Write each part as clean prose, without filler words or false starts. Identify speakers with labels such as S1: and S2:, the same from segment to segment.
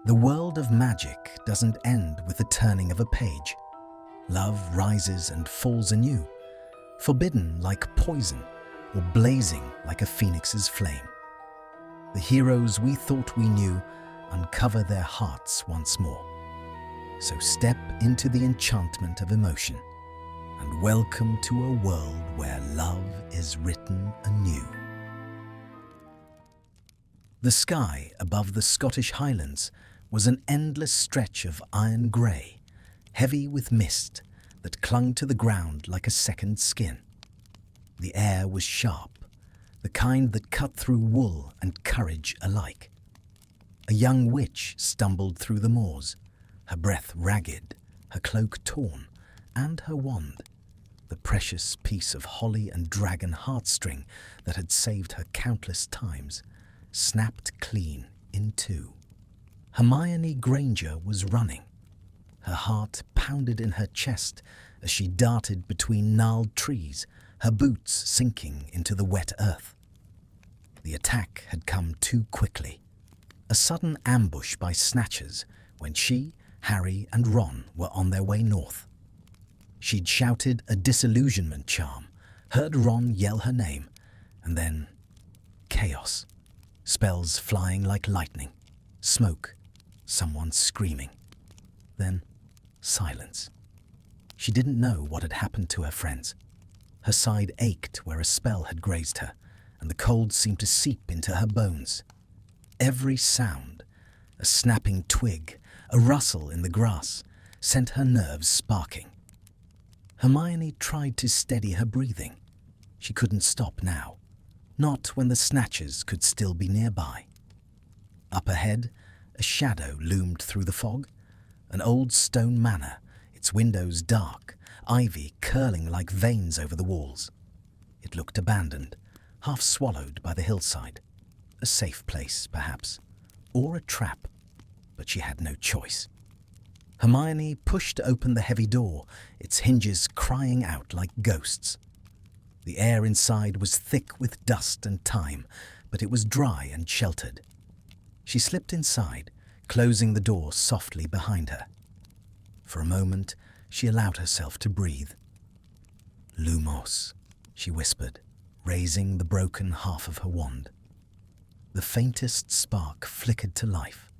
S1: The world of magic doesn't end with the turning of a page. Love rises and falls anew, forbidden like poison or blazing like a phoenix's flame. The heroes we thought we knew uncover their hearts once more. So step into the enchantment of emotion and welcome to a world where love is written anew. The sky above the Scottish Highlands was an endless stretch of iron grey, heavy with mist that clung to the ground like a second skin. The air was sharp, the kind that cut through wool and courage alike. A young witch stumbled through the moors, her breath ragged, her cloak torn, and her wand, the precious piece of holly and dragon heartstring that had saved her countless times, snapped clean in two. Hermione Granger was running. Her heart pounded in her chest as she darted between gnarled trees, her boots sinking into the wet earth. The attack had come too quickly. A sudden ambush by snatchers when she, Harry and Ron were on their way north. She'd shouted a disillusionment charm, heard Ron yell her name, and then chaos. Spells flying like lightning, smoke, someone screaming. Then silence. She didn't know what had happened to her friends. Her side ached where a spell had grazed her, and the cold seemed to seep into her bones. Every sound, a snapping twig, a rustle in the grass, sent her nerves sparking. Hermione tried to steady her breathing. She couldn't stop now, not when the snatchers could still be nearby. Up ahead, a shadow loomed through the fog, an old stone manor, its windows dark, ivy curling like veins over the walls. It looked abandoned, half swallowed by the hillside. A safe place, perhaps, or a trap, but she had no choice. Hermione pushed open the heavy door, its hinges crying out like ghosts. The air inside was thick with dust and time, but it was dry and sheltered. She slipped inside, closing the door softly behind her. For a moment, she allowed herself to breathe. "Lumos," she whispered, raising the broken half of her wand. The faintest spark flickered to life,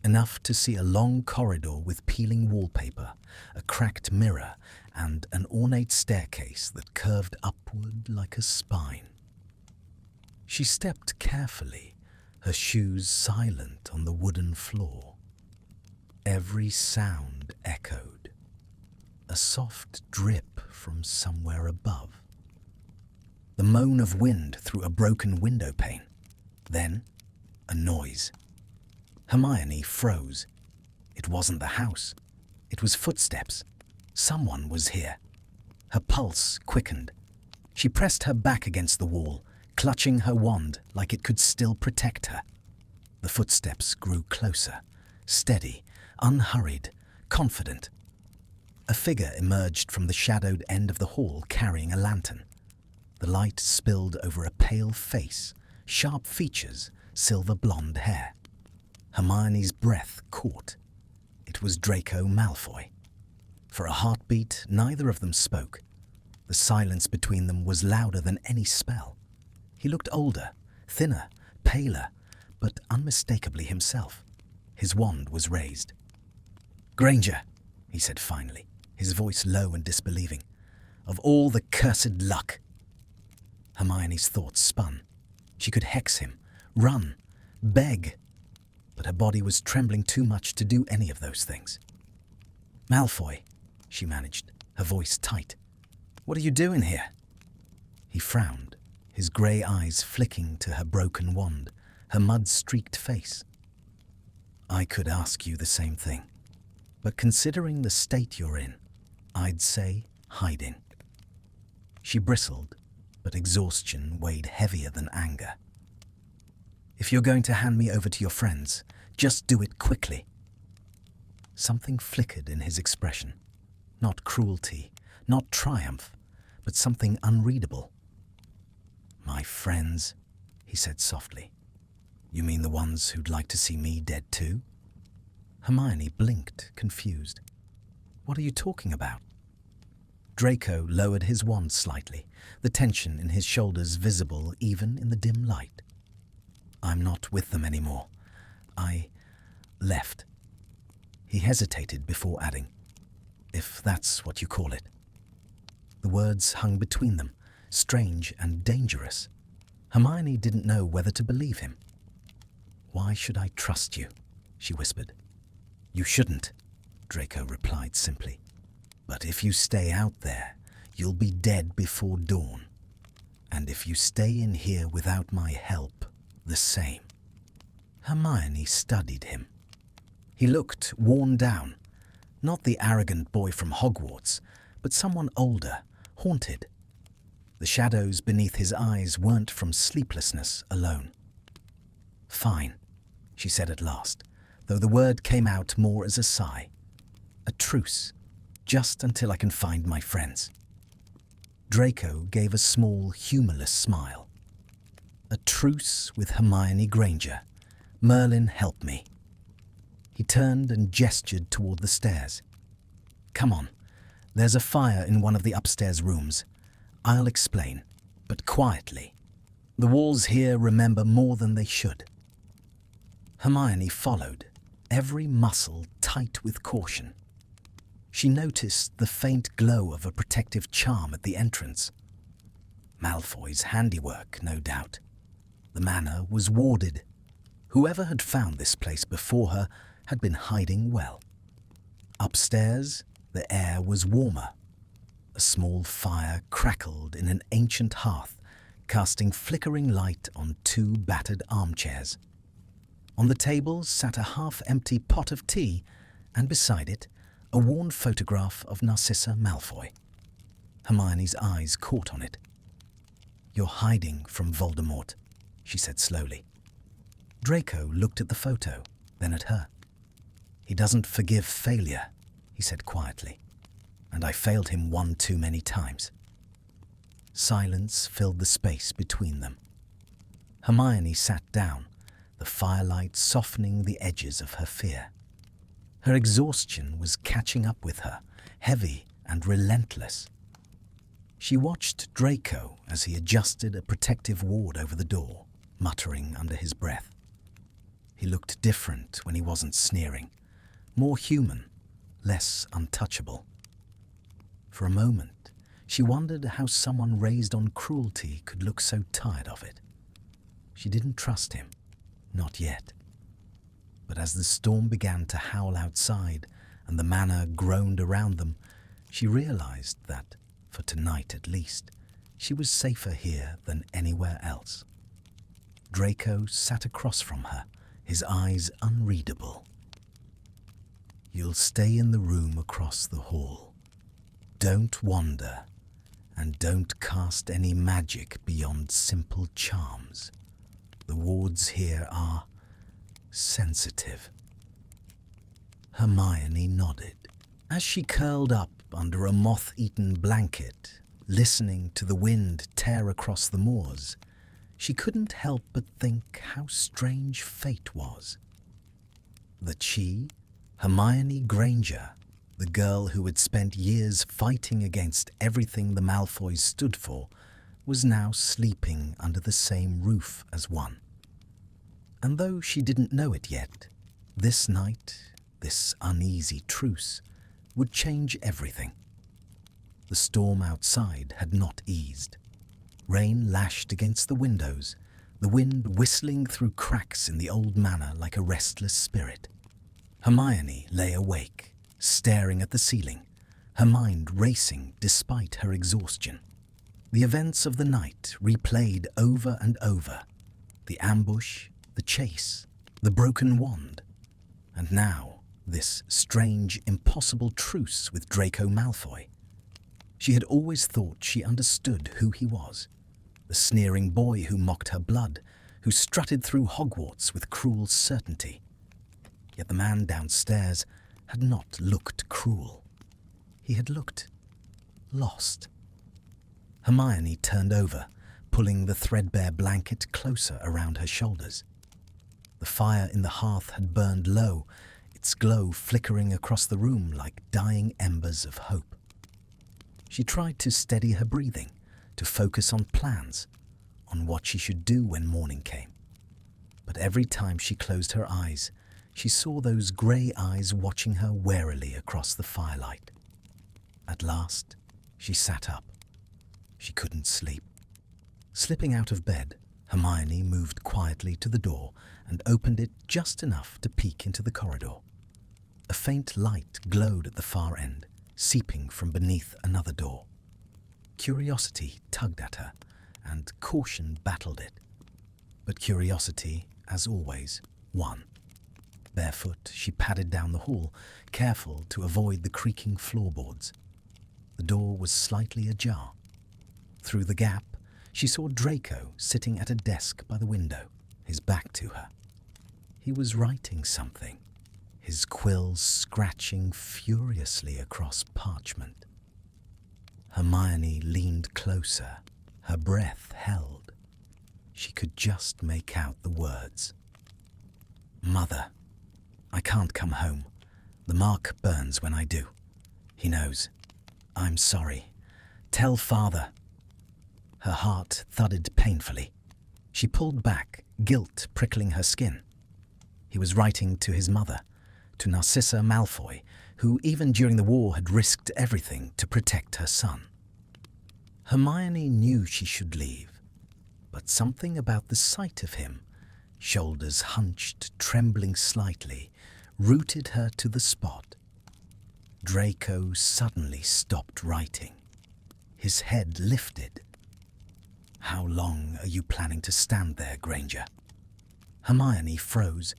S1: enough to see a long corridor with peeling wallpaper, a cracked mirror, and an ornate staircase that curved upward like a spine. She stepped carefully, her shoes silent on the wooden floor. Every sound echoed, a soft drip from somewhere above. The moan of wind through a broken window pane. Then, a noise. Hermione froze. It wasn't the house. It was footsteps. Someone was here. Her pulse quickened. She pressed her back against the wall, clutching her wand like it could still protect her. The footsteps grew closer, steady, unhurried, confident. A figure emerged from the shadowed end of the hall carrying a lantern. The light spilled over a pale face, sharp features, silver blonde hair. Hermione's breath caught. It was Draco Malfoy. For a heartbeat, neither of them spoke. The silence between them was louder than any spell. He looked older, thinner, paler, but unmistakably himself. His wand was raised. "Granger," he said finally, his voice low and disbelieving. "Of all the cursed luck." Hermione's thoughts spun. She could hex him, run, beg, but her body was trembling too much to do any of those things. "Malfoy," she managed, her voice tight. "What are you doing here?" He frowned, his grey eyes flicking to her broken wand, her mud-streaked face. "I could ask you the same thing, but considering the state you're in, I'd say hiding." She bristled, but exhaustion weighed heavier than anger. "If you're going to hand me over to your friends, just do it quickly." Something flickered in his expression. Not cruelty, not triumph, but something unreadable. "My friends," he said softly. "You mean the ones who'd like to see me dead too?" Hermione blinked, confused. What are you talking about? Draco lowered his wand slightly, the tension in his shoulders visible even in the dim light. I'm not with them anymore. I left. He hesitated before adding, if that's what you call it. The words hung between them, strange and dangerous. Hermione didn't know whether to believe him. Why should I trust you? She whispered. You shouldn't, Draco replied simply. But if you stay out there, you'll be dead before dawn. And if you stay in here without my help, the same. Hermione studied him. He looked worn down, not the arrogant boy from Hogwarts, but someone older, haunted. The shadows beneath his eyes weren't from sleeplessness alone. Fine, she said at last, though the word came out more as a sigh. A truce, just until I can find my friends. Draco gave a small, humourless smile. A truce with Hermione Granger. Merlin, help me. He turned and gestured toward the stairs. Come on, there's a fire in one of the upstairs rooms. I'll explain, but quietly. The walls here remember more than they should. Hermione followed, every muscle tight with caution. She noticed the faint glow of a protective charm at the entrance. Malfoy's handiwork, no doubt. The manor was warded. Whoever had found this place before her had been hiding well. Upstairs, the air was warmer. A small fire crackled in an ancient hearth, casting flickering light on two battered armchairs. On the tables sat a half-empty pot of tea, and beside it, a worn photograph of Narcissa Malfoy. Hermione's eyes caught on it. You're hiding from Voldemort, she said slowly. Draco looked at the photo, then at her. He doesn't forgive failure, he said quietly, and I failed him one too many times. Silence filled the space between them. Hermione sat down, the firelight softening the edges of her fear. Her exhaustion was catching up with her, heavy and relentless. She watched Draco as he adjusted a protective ward over the door, muttering under his breath. He looked different when he wasn't sneering, more human, less untouchable. For a moment, she wondered how someone raised on cruelty could look so tired of it. She didn't trust him, not yet. But as the storm began to howl outside and the manor groaned around them, she realized that, for tonight at least, she was safer here than anywhere else. Draco sat across from her, his eyes unreadable. You'll stay in the room across the hall. Don't wander, and don't cast any magic beyond simple charms. The wards here are sensitive. Hermione nodded. As she curled up under a moth-eaten blanket, listening to the wind tear across the moors, she couldn't help but think how strange fate was. That she, Hermione Granger, the girl who had spent years fighting against everything the Malfoys stood for, was now sleeping under the same roof as one. And though she didn't know it yet, this night, this uneasy truce, would change everything. The storm outside had not eased. Rain lashed against the windows, the wind whistling through cracks in the old manor like a restless spirit. Hermione lay awake, staring at the ceiling, her mind racing despite her exhaustion. The events of the night replayed over and over. The ambush, the chase, the broken wand. And now, this strange, impossible truce with Draco Malfoy. She had always thought she understood who he was. The sneering boy who mocked her blood, who strutted through Hogwarts with cruel certainty. Yet the man downstairs had not looked cruel. He had looked lost. Hermione turned over, pulling the threadbare blanket closer around her shoulders. The fire in the hearth had burned low, its its glow flickering across the room like dying embers of hope. She tried to steady her breathing, to focus on plans, on what she should do when morning came. But every time she closed her eyes, she saw those grey eyes watching her warily across the firelight. At last, she sat up. She couldn't sleep. Slipping out of bed, Hermione moved quietly to the door and opened it just enough to peek into the corridor. A faint light glowed at the far end, seeping from beneath another door. Curiosity tugged at her, and caution battled it. But curiosity, as always, won. Barefoot, she padded down the hall, careful to avoid the creaking floorboards. The door was slightly ajar. Through the gap, she saw Draco sitting at a desk by the window, his back to her. He was writing something, his quills scratching furiously across parchment. Hermione leaned closer, her breath held. She could just make out the words. "Mother, I can't come home. The mark burns when I do. He knows. I'm sorry. Tell Father." Her heart thudded painfully. She pulled back, guilt prickling her skin. He was writing to his mother, to Narcissa Malfoy, who even during the war had risked everything to protect her son. Hermione knew she should leave, but something about the sight of him, shoulders hunched, trembling slightly, rooted her to the spot. Draco suddenly stopped writing. His head lifted. "How long are you planning to stand there, Granger?" Hermione froze.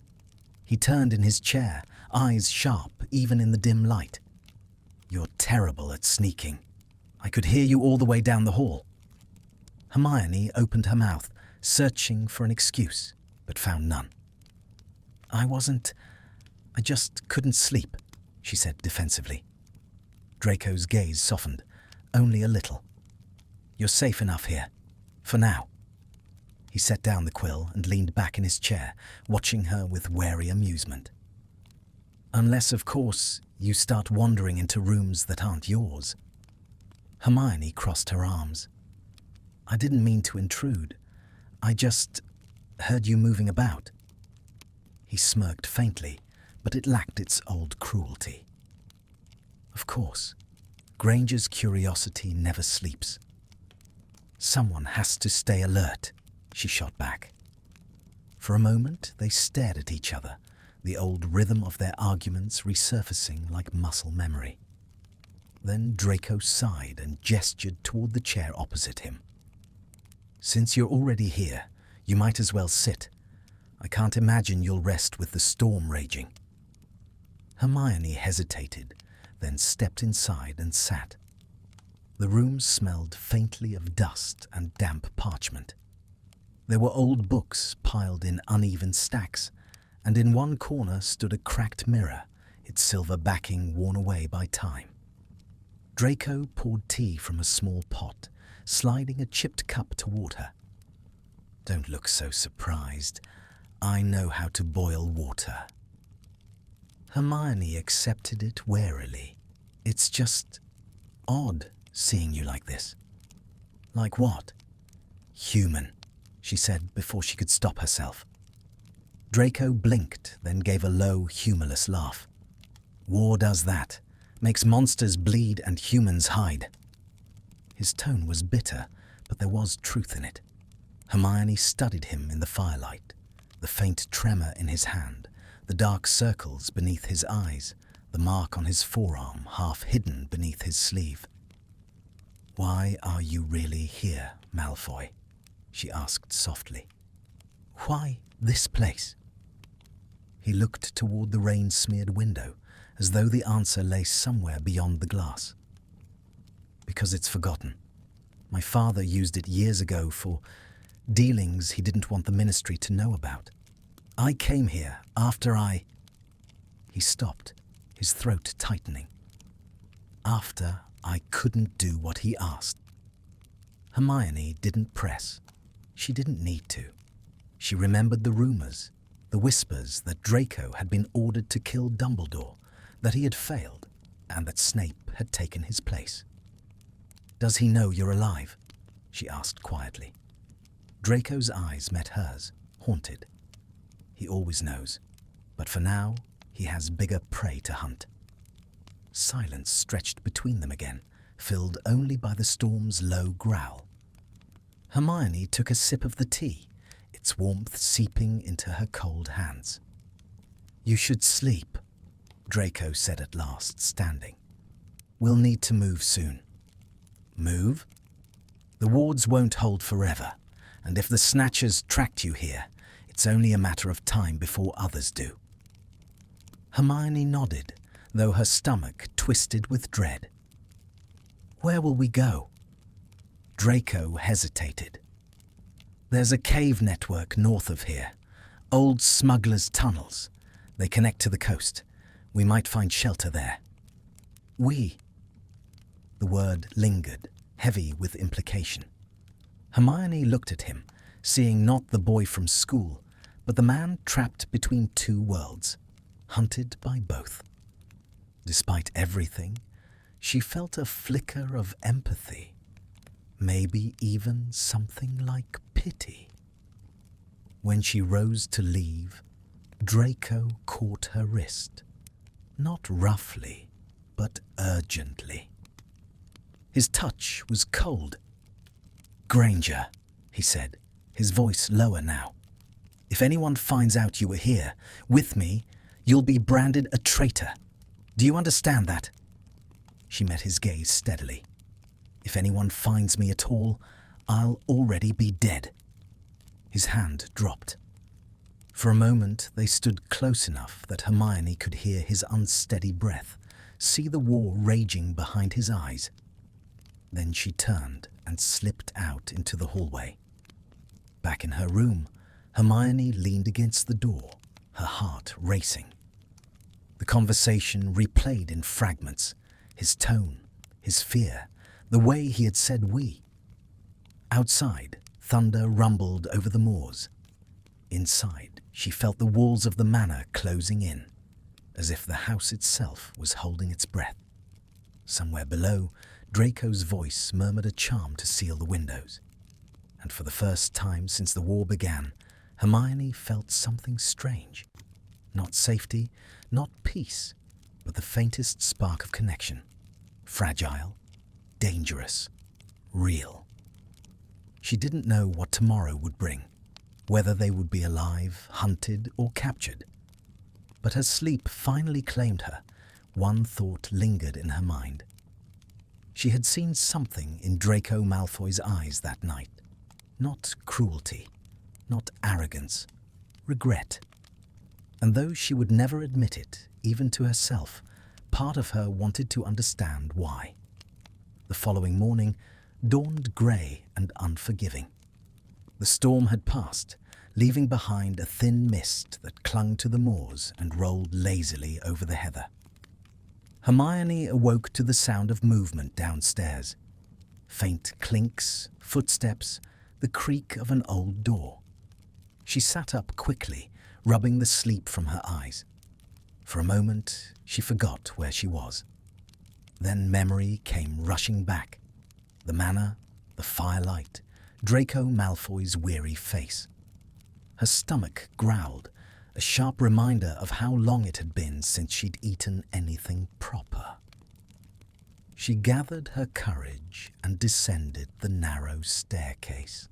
S1: He turned in his chair, eyes sharp even in the dim light. "You're terrible at sneaking. I could hear you all the way down the hall." Hermione opened her mouth, searching for an excuse, but found none. I just couldn't sleep," she said defensively. Draco's gaze softened, only a little. "You're safe enough here, for now." He set down the quill and leaned back in his chair, watching her with wary amusement. "Unless, of course, you start wandering into rooms that aren't yours." Hermione crossed her arms. "I didn't mean to intrude. I just heard you moving about." He smirked faintly, but it lacked its old cruelty. Of course, Granger's curiosity never sleeps. "Someone has to stay alert," she shot back. For a moment, they stared at each other, the old rhythm of their arguments resurfacing like muscle memory. Then Draco sighed and gestured toward the chair opposite him. "Since you're already here, you might as well sit. I can't imagine you'll rest with the storm raging." Hermione hesitated, then stepped inside and sat. The room smelled faintly of dust and damp parchment. There were old books piled in uneven stacks, and in one corner stood a cracked mirror, its silver backing worn away by time. Draco poured tea from a small pot, sliding a chipped cup toward her. "Don't look so surprised. I know how to boil water." Hermione accepted it warily. "It's just odd seeing you like this." "Like what?" "Human," she said before she could stop herself. Draco blinked, then gave a low, humorless laugh. "War does that. Makes monsters bleed and humans hide." His tone was bitter, but there was truth in it. Hermione studied him in the firelight, the faint tremor in his hand, the dark circles beneath his eyes, the mark on his forearm half hidden beneath his sleeve. "Why are you really here, Malfoy?" she asked softly. "Why this place?" He looked toward the rain-smeared window, as though the answer lay somewhere beyond the glass. "Because it's forgotten. My father used it years ago for dealings he didn't want the ministry to know about. I came here after I—" He stopped, his throat tightening. "After I couldn't do what he asked." Hermione didn't press. She didn't need to. She remembered the rumors, The whispers that Draco had been ordered to kill Dumbledore, that he had failed, and that Snape had taken his place. "Does he know you're alive?" she asked quietly. Draco's eyes met hers, haunted. "He always knows, but for now, he has bigger prey to hunt." Silence stretched between them again, filled only by the storm's low growl. Hermione took a sip of the tea, its warmth seeping into her cold hands. "You should sleep," Draco said at last, standing. "We'll need to move soon." "Move? The wards won't hold forever, and if the Snatchers tracked you here, it's only a matter of time before others do." Hermione nodded, though her stomach twisted with dread. "Where will we go?" Draco hesitated. "There's a cave network north of here. Old smugglers' tunnels. They connect to the coast. We might find shelter there." "We?" The word lingered, heavy with implication. Hermione looked at him, seeing not the boy from school, but the man trapped between two worlds, hunted by both. Despite everything, she felt a flicker of empathy, maybe even something like pity. When she rose to leave, Draco caught her wrist, not roughly, but urgently. His touch was cold. "Granger," he said, his voice lower now. "If anyone finds out you were here, with me, you'll be branded a traitor. Do you understand that?" She met his gaze steadily. "If anyone finds me at all, I'll already be dead." His hand dropped. For a moment they stood close enough that Hermione could hear his unsteady breath, see the war raging behind his eyes. Then she turned and slipped out into the hallway. Back in her room, Hermione leaned against the door, her heart racing. The conversation replayed in fragments, his tone, his fear, the way he had said "we." Outside, thunder rumbled over the moors. Inside, she felt the walls of the manor closing in, as if the house itself was holding its breath. Somewhere below, Draco's voice murmured a charm to seal the windows. And for the first time since the war began, Hermione felt something strange. Not safety, not peace, but the faintest spark of connection. Fragile, dangerous, real. She didn't know what tomorrow would bring, whether they would be alive, hunted, or captured. But as sleep finally claimed her, one thought lingered in her mind. She had seen something in Draco Malfoy's eyes that night. Not cruelty, not arrogance, regret. And though she would never admit it, even to herself, part of her wanted to understand why. The following morning dawned grey and unforgiving. The storm had passed, leaving behind a thin mist that clung to the moors and rolled lazily over the heather. Hermione awoke to the sound of movement downstairs. Faint clinks, footsteps, the creak of an old door. She sat up quickly, rubbing the sleep from her eyes. For a moment, she forgot where she was. Then memory came rushing back. The manor, the firelight, Draco Malfoy's weary face. Her stomach growled, a sharp reminder of how long it had been since she'd eaten anything proper. She gathered her courage and descended the narrow staircase.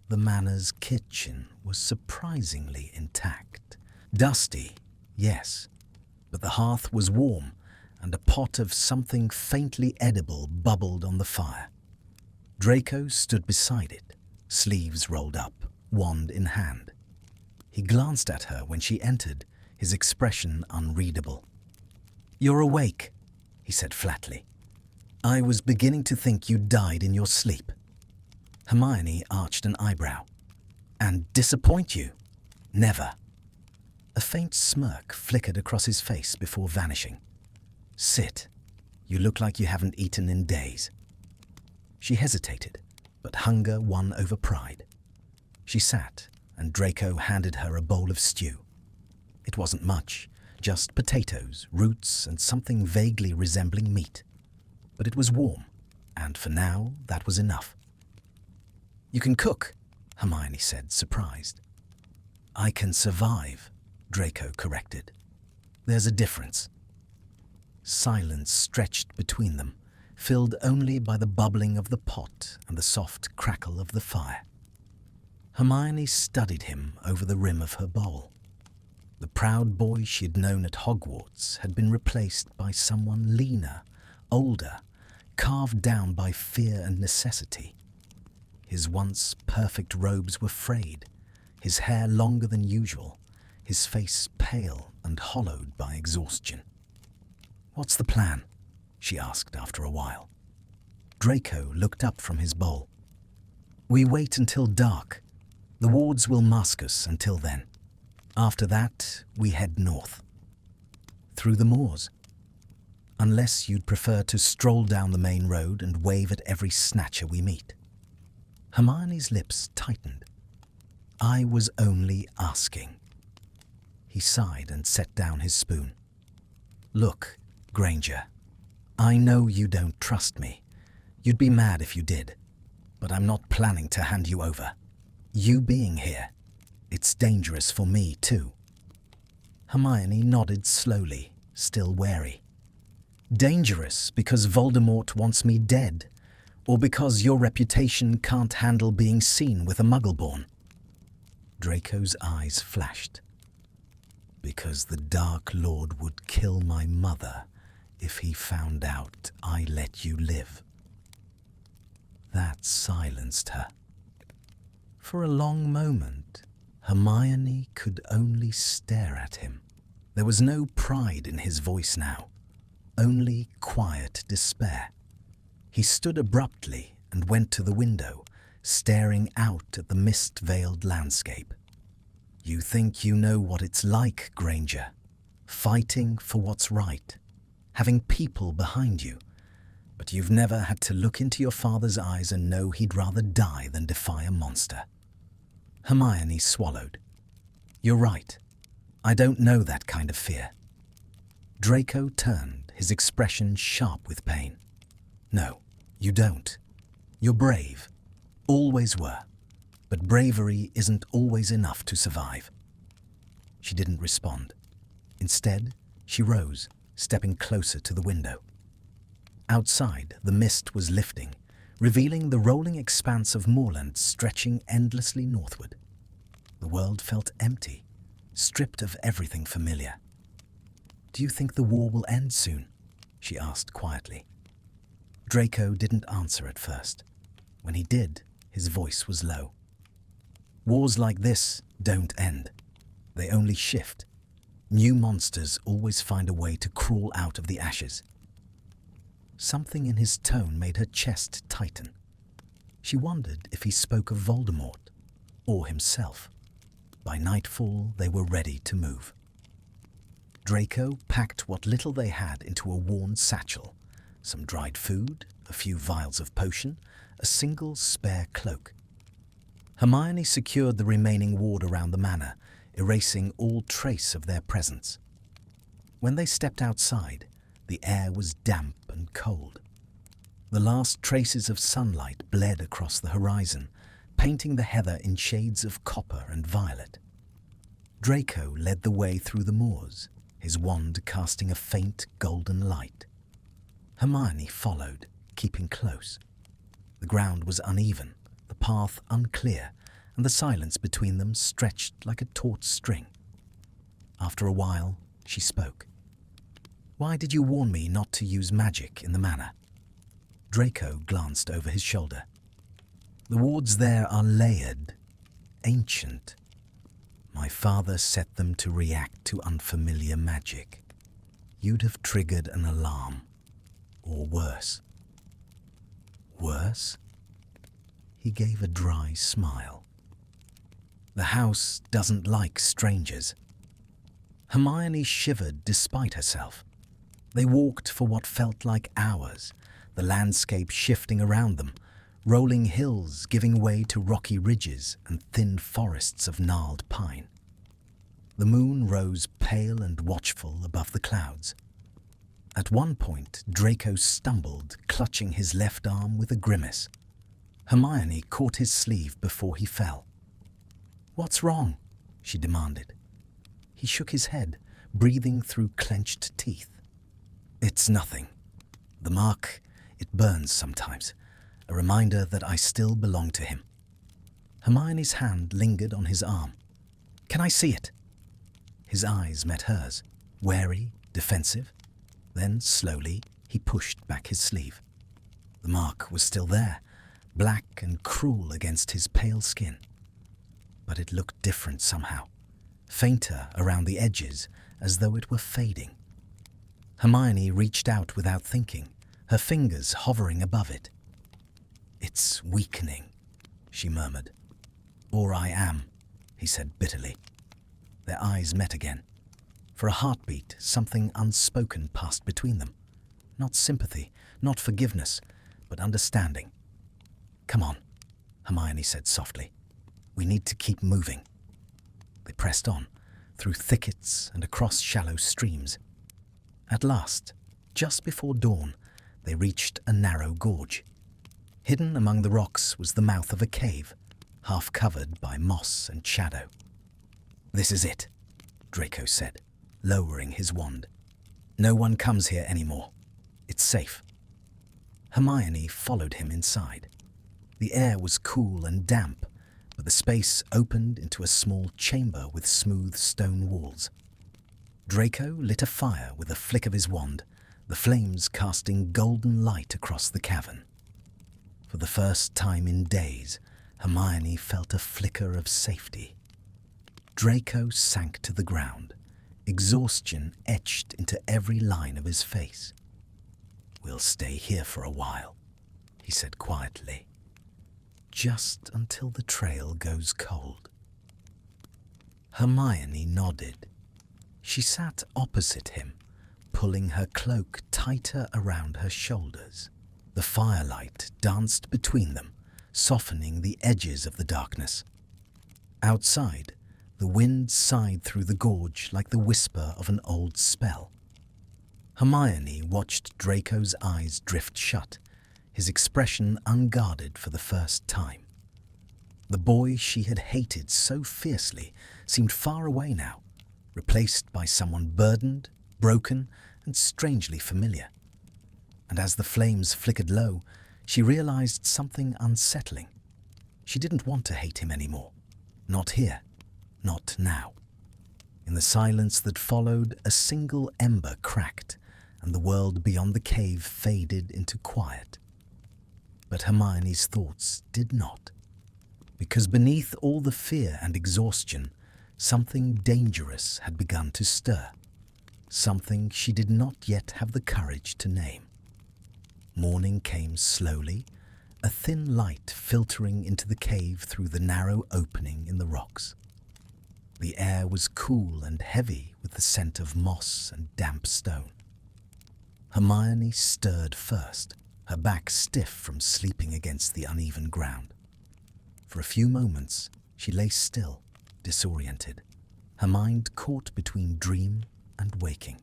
S1: The manor's kitchen was surprisingly intact. Dusty, yes, but the hearth was warm and a pot of something faintly edible bubbled on the fire. Draco stood beside it, sleeves rolled up, wand in hand. He glanced at her when she entered, his expression unreadable. "You're awake," he said flatly. "I was beginning to think you died in your sleep." Hermione arched an eyebrow. "And disappoint you? Never." A faint smirk flickered across his face before vanishing. "Sit. You look like you haven't eaten in days." She hesitated, but hunger won over pride. She sat, and Draco handed her a bowl of stew. It wasn't much, just potatoes, roots, and something vaguely resembling meat. But it was warm, and for now, that was enough. "You can cook," Hermione said, surprised. "I can survive," Draco corrected. "There's a difference." Silence stretched between them, filled only by the bubbling of the pot and the soft crackle of the fire. Hermione studied him over the rim of her bowl. The proud boy she had known at Hogwarts had been replaced by someone leaner, older, carved down by fear and necessity. His once perfect robes were frayed, his hair longer than usual, his face pale and hollowed by exhaustion. "What's the plan?" she asked after a while. Draco looked up from his bowl. "We wait until dark. The wards will mask us until then. After that, we head north. Through the moors. Unless you'd prefer to stroll down the main road and wave at every snatcher we meet." Hermione's lips tightened. "I was only asking." He sighed and set down his spoon. "Look, Granger, I know you don't trust me. You'd be mad if you did. But I'm not planning to hand you over. You being here, it's dangerous for me too." Hermione nodded slowly, still wary. "Dangerous because Voldemort wants me dead, or because your reputation can't handle being seen with a Muggleborn?" Draco's eyes flashed. "Because the Dark Lord would kill my mother if he found out I let you live." That silenced her. For a long moment, Hermione could only stare at him. There was no pride in his voice now, only quiet despair. He stood abruptly and went to the window, staring out at the mist-veiled landscape. "You think you know what it's like, Granger, fighting for what's right, having people behind you, but you've never had to look into your father's eyes and know he'd rather die than defy a monster." Hermione swallowed. "You're right. I don't know that kind of fear." Draco turned, his expression sharp with pain. "No, you don't. You're brave. Always were. But bravery isn't always enough to survive." She didn't respond. Instead, she rose, stepping closer to the window. Outside, the mist was lifting, revealing the rolling expanse of moorland stretching endlessly northward. The world felt empty, stripped of everything familiar. "Do you think the war will end soon?" she asked quietly. Draco didn't answer at first. When he did, his voice was low. "Wars like this don't end. They only shift. New monsters always find a way to crawl out of the ashes." Something in his tone made her chest tighten. She wondered if he spoke of Voldemort or himself. By nightfall, they were ready to move. Draco packed what little they had into a worn satchel, some dried food, a few vials of potion, a single spare cloak. Hermione secured the remaining ward around the manor, erasing all trace of their presence. When they stepped outside, the air was damp and cold. The last traces of sunlight bled across the horizon, painting the heather in shades of copper and violet. Draco led the way through the moors, his wand casting a faint golden light. Hermione followed, keeping close. The ground was uneven, the path unclear, and the silence between them stretched like a taut string. After a while, she spoke. "Why did you warn me not to use magic in the manor?" Draco glanced over his shoulder. "The wards there are layered, ancient. My father set them to react to unfamiliar magic. You'd have triggered an alarm, or worse." "Worse?" He gave a dry smile. "The house doesn't like strangers." Hermione shivered despite herself. They walked for what felt like hours, the landscape shifting around them, rolling hills giving way to rocky ridges and thin forests of gnarled pine. The moon rose pale and watchful above the clouds. At one point, Draco stumbled, clutching his left arm with a grimace. Hermione caught his sleeve before he fell. "What's wrong?" she demanded. He shook his head, breathing through clenched teeth. "It's nothing. The mark, it burns sometimes, a reminder that I still belong to him." Hermione's hand lingered on his arm. "Can I see it?" His eyes met hers, wary, defensive. Then, slowly, he pushed back his sleeve. The mark was still there, black and cruel against his pale skin. But it looked different somehow, fainter around the edges, as though it were fading. Hermione reached out without thinking, her fingers hovering above it. "It's weakening," she murmured. "Or I am," he said bitterly. Their eyes met again. For a heartbeat, something unspoken passed between them. Not sympathy, not forgiveness, but understanding. "Come on," Hermione said softly. "We need to keep moving." They pressed on, through thickets and across shallow streams. At last, just before dawn, they reached a narrow gorge. Hidden among the rocks was the mouth of a cave, half covered by moss and shadow. "This is it," Draco said, lowering his wand. "No one comes here anymore. It's safe." Hermione followed him inside. The air was cool and damp, but the space opened into a small chamber with smooth stone walls. Draco lit a fire with a flick of his wand, the flames casting golden light across the cavern. For the first time in days, Hermione felt a flicker of safety. Draco sank to the ground, exhaustion etched into every line of his face. "We'll stay here for a while," he said quietly. "Just until the trail goes cold." Hermione nodded. She sat opposite him, pulling her cloak tighter around her shoulders. The firelight danced between them, softening the edges of the darkness. Outside, the wind sighed through the gorge like the whisper of an old spell. Hermione watched Draco's eyes drift shut, his expression unguarded for the first time. The boy she had hated so fiercely seemed far away now, replaced by someone burdened, broken, and strangely familiar. And as the flames flickered low, she realized something unsettling. She didn't want to hate him anymore. Not here. Not now. In the silence that followed, a single ember cracked, and the world beyond the cave faded into quiet. But Hermione's thoughts did not, because beneath all the fear and exhaustion, something dangerous had begun to stir, something she did not yet have the courage to name. Morning came slowly, a thin light filtering into the cave through the narrow opening in the rocks. The air was cool and heavy with the scent of moss and damp stone. Hermione stirred first, her back stiff from sleeping against the uneven ground. For a few moments, she lay still, disoriented, her mind caught between dream and waking.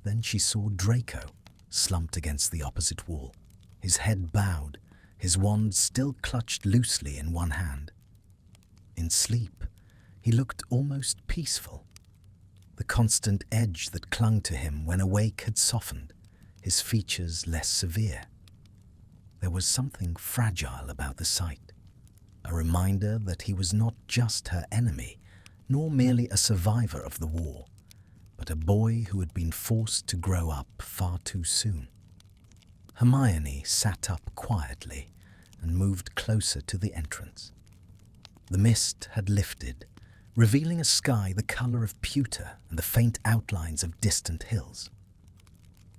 S1: Then she saw Draco, slumped against the opposite wall, his head bowed, his wand still clutched loosely in one hand. In sleep, he looked almost peaceful. The constant edge that clung to him when awake had softened, his features less severe. There was something fragile about the sight, a reminder that he was not just her enemy, nor merely a survivor of the war, but a boy who had been forced to grow up far too soon. Hermione sat up quietly and moved closer to the entrance. The mist had lifted, revealing a sky the color of pewter and the faint outlines of distant hills.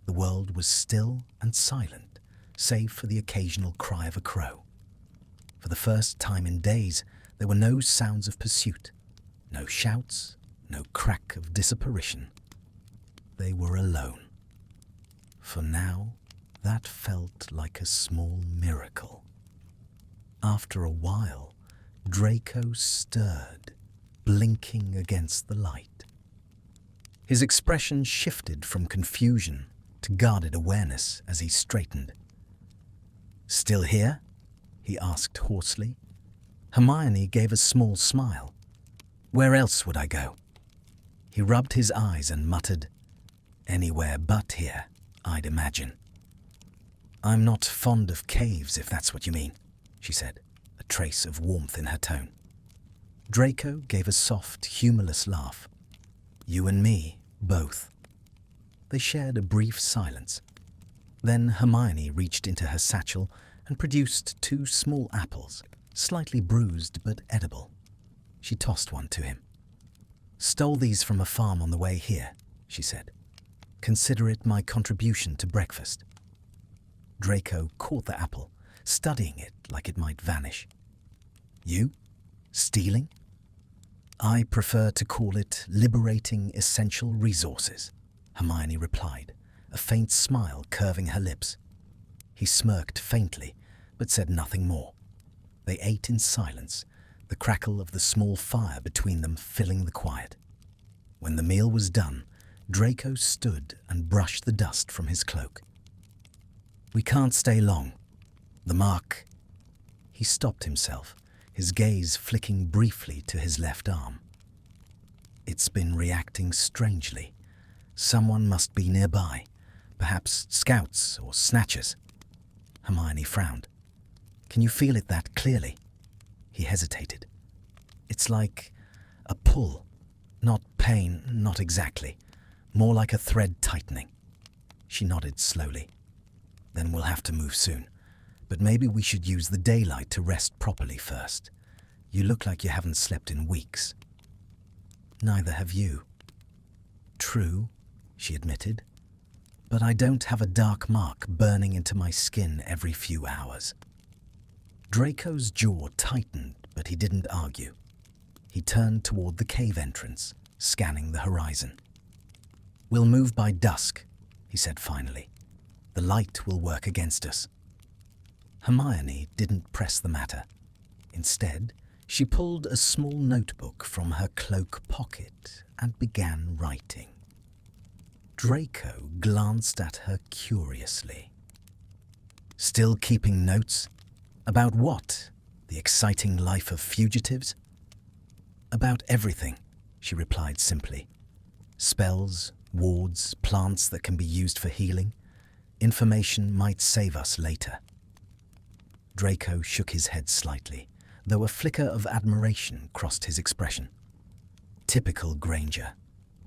S1: The world was still and silent, save for the occasional cry of a crow. For the first time in days, there were no sounds of pursuit, no shouts, no crack of disapparition. They were alone. For now, that felt like a small miracle. After a while, Draco stirred, blinking against the light. His expression shifted from confusion to guarded awareness as he straightened. "Still here?" he asked hoarsely. Hermione gave a small smile. "Where else would I go?" He rubbed his eyes and muttered, "Anywhere but here, I'd imagine." "I'm not fond of caves, if that's what you mean," she said, a trace of warmth in her tone. Draco gave a soft, humorless laugh. "You and me, both." They shared a brief silence. Then Hermione reached into her satchel and produced 2 small apples, slightly bruised but edible. She tossed one to him. "Stole these from a farm on the way here," she said. "Consider it my contribution to breakfast." Draco caught the apple, studying it like it might vanish. "You? Stealing?" "I prefer to call it liberating essential resources," Hermione replied, a faint smile curving her lips. He smirked faintly, but said nothing more. They ate in silence, the crackle of the small fire between them filling the quiet. When the meal was done, Draco stood and brushed the dust from his cloak. "We can't stay long. The mark—" He stopped himself, his gaze flicking briefly to his left arm. "It's been reacting strangely. Someone must be nearby, perhaps scouts or snatchers." Hermione frowned. "Can you feel it that clearly?" He hesitated. "It's like a pull. Not pain, not exactly. More like a thread tightening." She nodded slowly. "Then we'll have to move soon. But maybe we should use the daylight to rest properly first. You look like you haven't slept in weeks." "Neither have you." "True," she admitted. "But I don't have a dark mark burning into my skin every few hours." Draco's jaw tightened, but he didn't argue. He turned toward the cave entrance, scanning the horizon. "We'll move by dusk," he said finally. "The light will work against us." Hermione didn't press the matter. Instead, she pulled a small notebook from her cloak pocket and began writing. Draco glanced at her curiously. "Still keeping notes? About what? The exciting life of fugitives?" "About everything," she replied simply. "Spells, wards, plants that can be used for healing. Information might save us later." Draco shook his head slightly, though a flicker of admiration crossed his expression. "Typical Granger.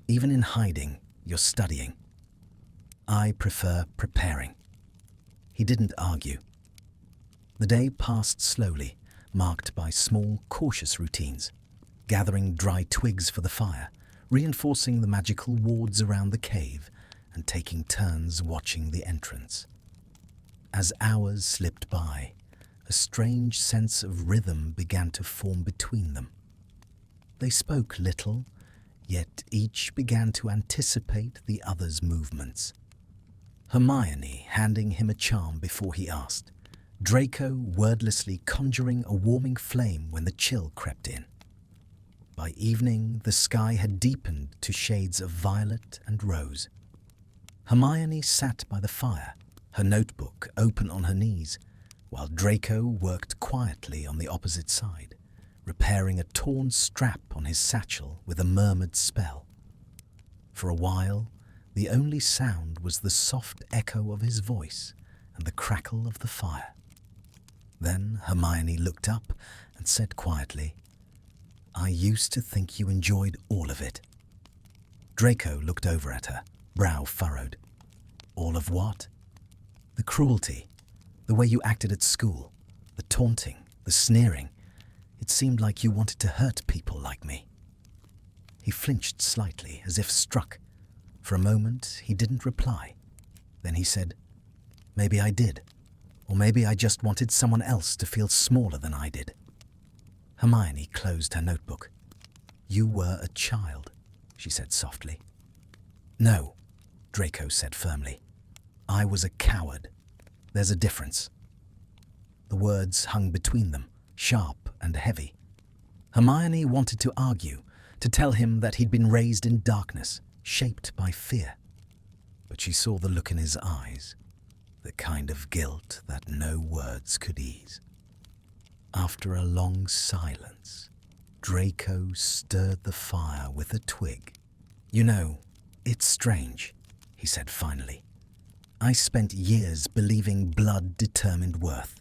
S1: Even in hiding, you're studying." "I prefer preparing." He didn't argue. The day passed slowly, marked by small, cautious routines, gathering dry twigs for the fire, reinforcing the magical wards around the cave, and taking turns watching the entrance. As hours slipped by, a strange sense of rhythm began to form between them. They spoke little, yet each began to anticipate the other's movements. Hermione handing him a charm before he asked, Draco wordlessly conjuring a warming flame when the chill crept in. By evening, the sky had deepened to shades of violet and rose. Hermione sat by the fire, her notebook open on her knees, while Draco worked quietly on the opposite side, repairing a torn strap on his satchel with a murmured spell. For a while, the only sound was the soft echo of his voice and the crackle of the fire. Then Hermione looked up and said quietly, "I used to think you enjoyed all of it." Draco looked over at her, brow furrowed. "All of what?" "The cruelty, the way you acted at school, the taunting, the sneering. It seemed like you wanted to hurt people like me." He flinched slightly, as if struck. For a moment, he didn't reply. Then he said, "Maybe I did. Or maybe I just wanted someone else to feel smaller than I did." Hermione closed her notebook. "You were a child," she said softly. "No," Draco said firmly. "I was a coward. There's a difference." The words hung between them, sharp and heavy. Hermione wanted to argue, to tell him that he'd been raised in darkness, shaped by fear. But she saw the look in his eyes, the kind of guilt that no words could ease. After a long silence, Draco stirred the fire with a twig. "You know, it's strange," he said finally. "I spent years believing blood determined worth.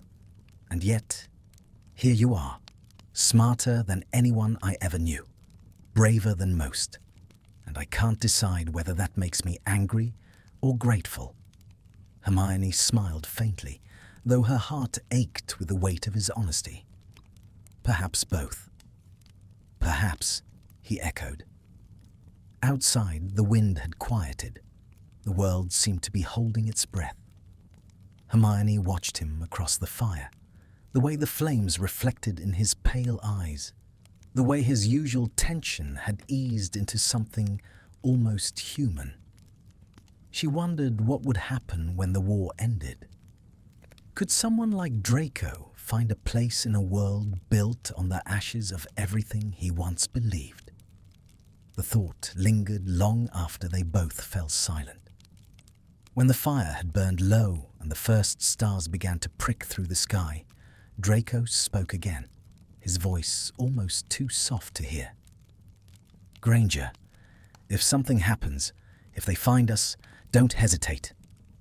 S1: And yet, here you are, smarter than anyone I ever knew, braver than most. And I can't decide whether that makes me angry or grateful." Hermione smiled faintly, though her heart ached with the weight of his honesty. "Perhaps both." "Perhaps," he echoed. Outside, the wind had quieted. The world seemed to be holding its breath. Hermione watched him across the fire, the way the flames reflected in his pale eyes, the way his usual tension had eased into something almost human. She wondered what would happen when the war ended. Could someone like Draco find a place in a world built on the ashes of everything he once believed? The thought lingered long after they both fell silent. When the fire had burned low and the first stars began to prick through the sky, Draco spoke again, his voice almost too soft to hear. "Granger, if something happens, if they find us, don't hesitate.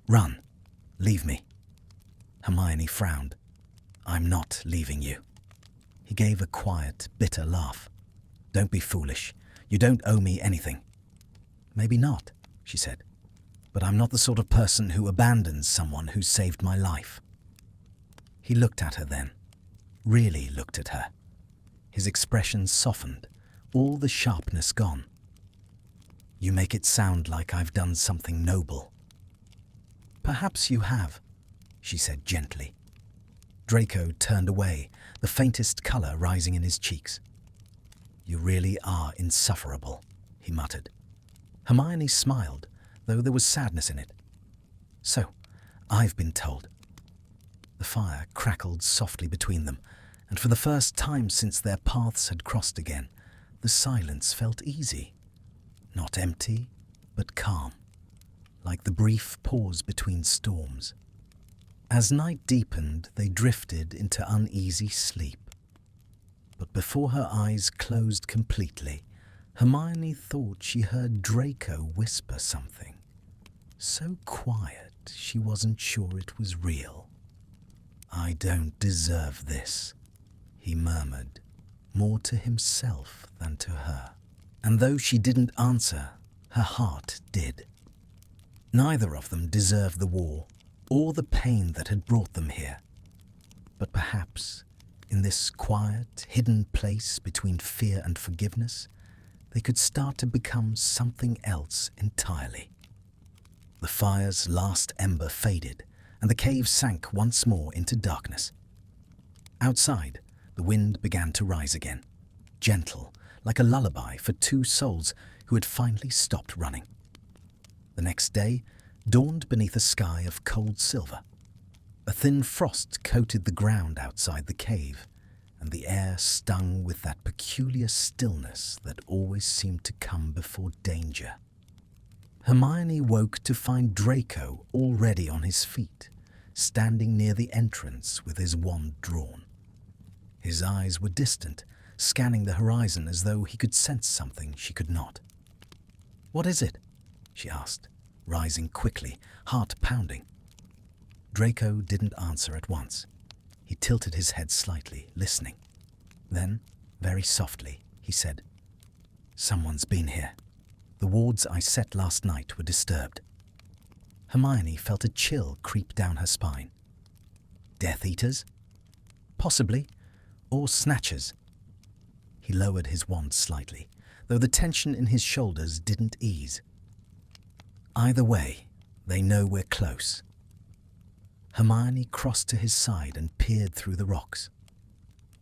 S1: Run. Leave me." Hermione frowned. "I'm not leaving you." He gave a quiet, bitter laugh. "Don't be foolish. You don't owe me anything." "Maybe not," she said. "But I'm not the sort of person who abandons someone who saved my life." He looked at her then, really looked at her. His expression softened, all the sharpness gone. "You make it sound like I've done something noble." "Perhaps you have," she said gently. Draco turned away, the faintest color rising in his cheeks. "You really are insufferable," he muttered. Hermione smiled, though there was sadness in it. "So, I've been told." The fire crackled softly between them, and for the first time since their paths had crossed again, the silence felt easy. Not empty, but calm, like the brief pause between storms. As night deepened, they drifted into uneasy sleep. But before her eyes closed completely, Hermione thought she heard Draco whisper something. So quiet, she wasn't sure it was real. "I don't deserve this," he murmured, more to himself than to her. And though she didn't answer, her heart did. Neither of them deserved the war, or the pain that had brought them here. But perhaps, in this quiet, hidden place between fear and forgiveness, they could start to become something else entirely. The fire's last ember faded, and the cave sank once more into darkness. Outside, the wind began to rise again, gentle, like a lullaby for two souls who had finally stopped running. The next day dawned beneath a sky of cold silver. A thin frost coated the ground outside the cave, and the air stung with that peculiar stillness that always seemed to come before danger. Hermione woke to find Draco already on his feet, standing near the entrance with his wand drawn. His eyes were distant, scanning the horizon as though he could sense something she could not. "What is it?" she asked, rising quickly, heart pounding. Draco didn't answer at once. He tilted his head slightly, listening. Then, very softly, he said, "Someone's been here. The wards I set last night were disturbed." Hermione felt a chill creep down her spine. "Death Eaters? Possibly. Or Snatchers." He lowered his wand slightly, though the tension in his shoulders didn't ease. "Either way, they know we're close." Hermione crossed to his side and peered through the rocks.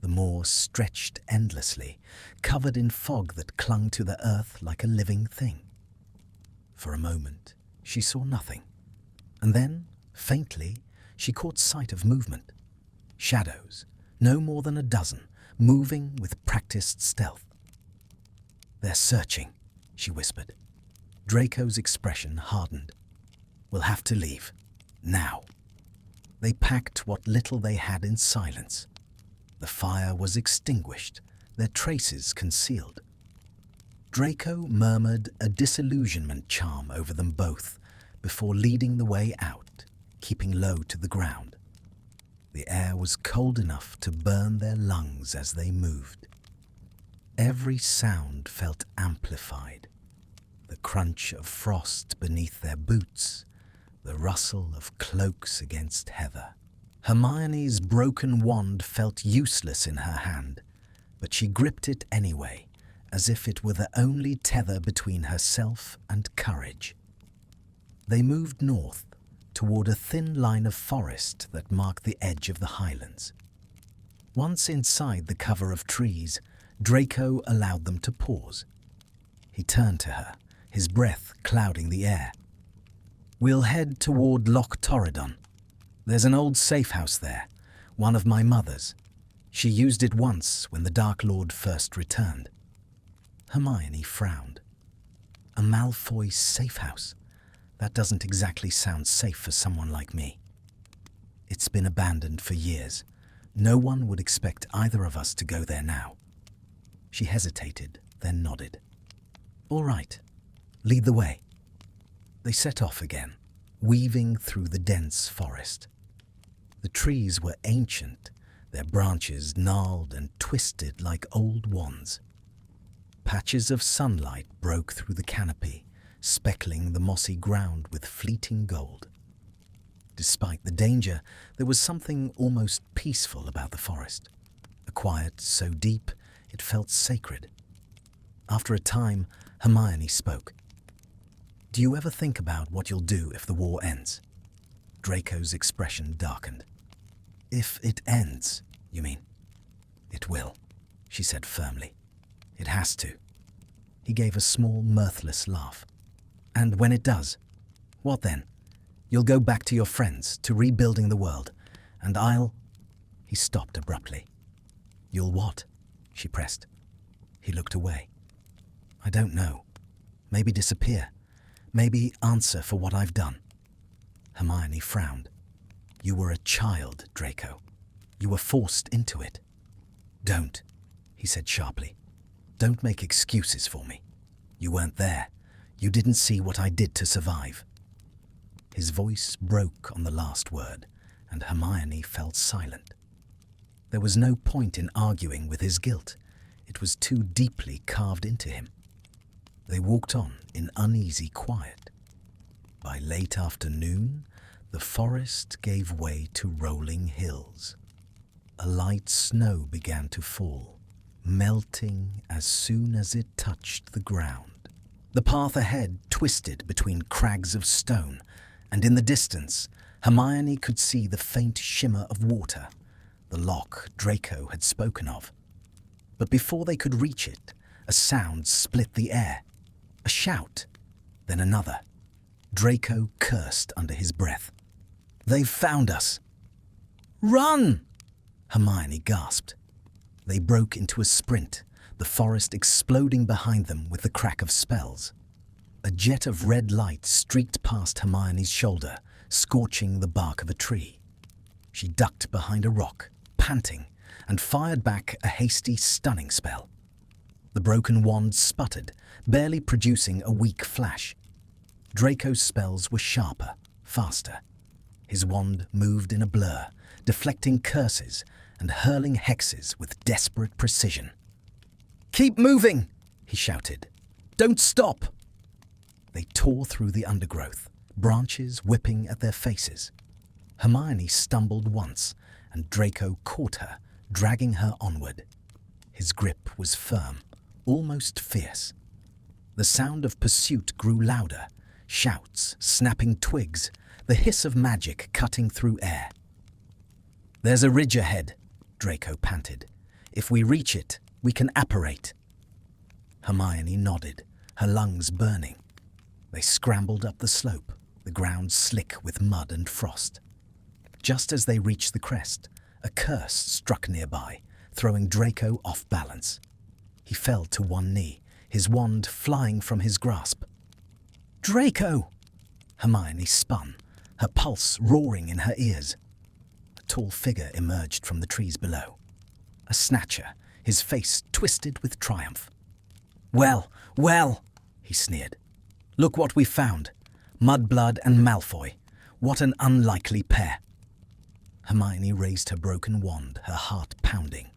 S1: The moor stretched endlessly, covered in fog that clung to the earth like a living thing. For a moment, she saw nothing, and then, faintly, she caught sight of movement. Shadows, no more than a dozen, moving with practiced stealth. "They're searching," she whispered. Draco's expression hardened. "We'll have to leave. Now." They packed what little they had in silence. The fire was extinguished, their traces concealed. Draco murmured a disillusionment charm over them both before leading the way out, keeping low to the ground. The air was cold enough to burn their lungs as they moved. Every sound felt amplified. The crunch of frost beneath their boots, the rustle of cloaks against heather. Hermione's broken wand felt useless in her hand, but she gripped it anyway, as if it were the only tether between herself and courage. They moved north, toward a thin line of forest that marked the edge of the highlands. Once inside the cover of trees, Draco allowed them to pause. He turned to her, his breath clouding the air. "We'll head toward Loch Torridon. There's an old safe house there, one of my mother's. She used it once when the Dark Lord first returned." Hermione frowned. "A Malfoy safe house? That doesn't exactly sound safe for someone like me." "It's been abandoned for years. No one would expect either of us to go there now." She hesitated, then nodded. "All right, lead the way." They set off again, weaving through the dense forest. The trees were ancient, their branches gnarled and twisted like old wands. Patches of sunlight broke through the canopy, speckling the mossy ground with fleeting gold. Despite the danger, there was something almost peaceful about the forest, a quiet so deep it felt sacred. After a time, Hermione spoke. "Do you ever think about what you'll do if the war ends?" Draco's expression darkened. "If it ends, you mean?" "It will," she said firmly. "It has to." He gave a small, mirthless laugh. "And when it does, what then? You'll go back to your friends, to rebuilding the world, and I'll—" He stopped abruptly. "You'll what?" she pressed. He looked away. "I don't know. Maybe disappear. Maybe answer for what I've done." Hermione frowned. "You were a child, Draco. You were forced into it." "Don't," he said sharply. "Don't make excuses for me. You weren't there. You didn't see what I did to survive." His voice broke on the last word, and Hermione fell silent. There was no point in arguing with his guilt. It was too deeply carved into him. They walked on in uneasy quiet. By late afternoon, the forest gave way to rolling hills. A light snow began to fall, melting as soon as it touched the ground. The path ahead twisted between crags of stone, and in the distance, Hermione could see the faint shimmer of water, the loch Draco had spoken of. But before they could reach it, a sound split the air. A shout, then another. Draco cursed under his breath. "They've found us!" "Run!" Hermione gasped. They broke into a sprint, the forest exploding behind them with the crack of spells. A jet of red light streaked past Hermione's shoulder, scorching the bark of a tree. She ducked behind a rock, panting, and fired back a hasty, stunning spell. The broken wand sputtered, barely producing a weak flash. Draco's spells were sharper, faster. His wand moved in a blur, deflecting curses and hurling hexes with desperate precision. "Keep moving!" he shouted. "Don't stop!" They tore through the undergrowth, branches whipping at their faces. Hermione stumbled once, and Draco caught her, dragging her onward. His grip was firm, almost fierce. The sound of pursuit grew louder, shouts, snapping twigs, the hiss of magic cutting through air. "There's a ridge ahead," Draco panted. "If we reach it, we can apparate." Hermione nodded, her lungs burning. They scrambled up the slope, the ground slick with mud and frost. Just as they reached the crest, A curse struck nearby, throwing Draco off balance. He fell to one knee, his wand flying from his grasp. "Draco!" Hermione spun, her pulse roaring in her ears. A tall figure emerged from the trees below. A snatcher, his face twisted with triumph. Well, he sneered. "Look what we found. Mudblood and Malfoy. What an unlikely pair." Hermione raised her broken wand, her heart pounding.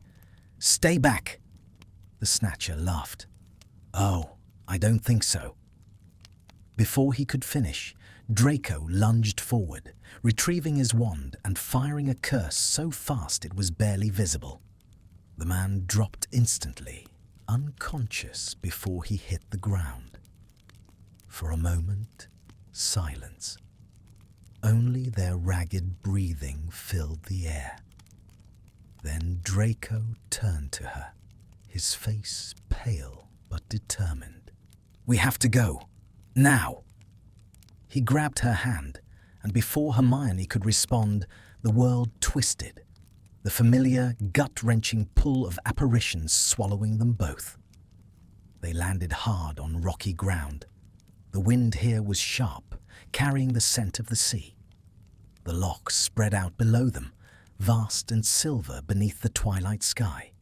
S1: "Stay back!" The snatcher laughed. "Oh, I don't think so." Before he could finish, Draco lunged forward, retrieving his wand and firing a curse so fast it was barely visible. The man dropped instantly, unconscious before he hit the ground. For a moment, silence. Only their ragged breathing filled the air. Then Draco turned to her, his face pale but determined. "We have to go. Now!" He grabbed her hand, and before Hermione could respond, the world twisted, the familiar, gut-wrenching pull of apparitions swallowing them both. They landed hard on rocky ground. The wind here was sharp, carrying the scent of the sea. The loch spread out below them, vast and silver beneath the twilight sky.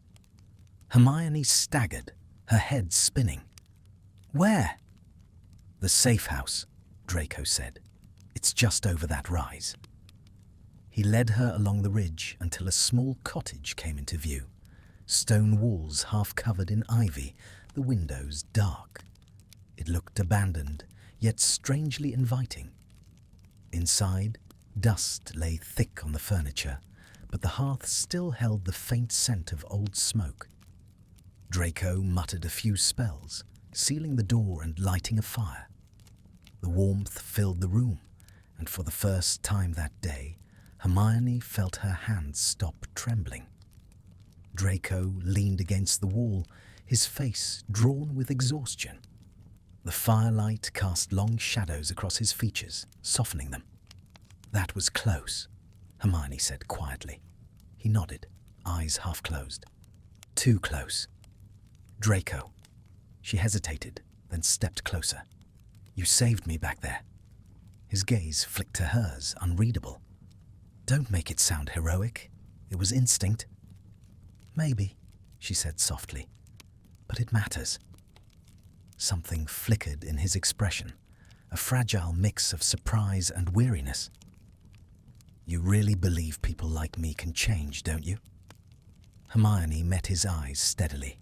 S1: Hermione staggered, her head spinning. "Where?" "The safe house," Draco said. "It's just over that rise." He led her along the ridge until a small cottage came into view, stone walls half covered in ivy, the windows dark. It looked abandoned, yet strangely inviting. Inside, dust lay thick on the furniture, but the hearth still held the faint scent of old smoke. Draco muttered a few spells, sealing the door and lighting a fire. The warmth filled the room, and for the first time that day, Hermione felt her hands stop trembling. Draco leaned against the wall, his face drawn with exhaustion. The firelight cast long shadows across his features, softening them. "That was close," Hermione said quietly. He nodded, eyes half closed. "Too close." "Draco." She hesitated, then stepped closer. "You saved me back there." His gaze flicked to hers, unreadable. "Don't make it sound heroic. It was instinct." "Maybe," she said softly. "But it matters." Something flickered in his expression, a fragile mix of surprise and weariness. "You really believe people like me can change, don't you?" Hermione met his eyes steadily.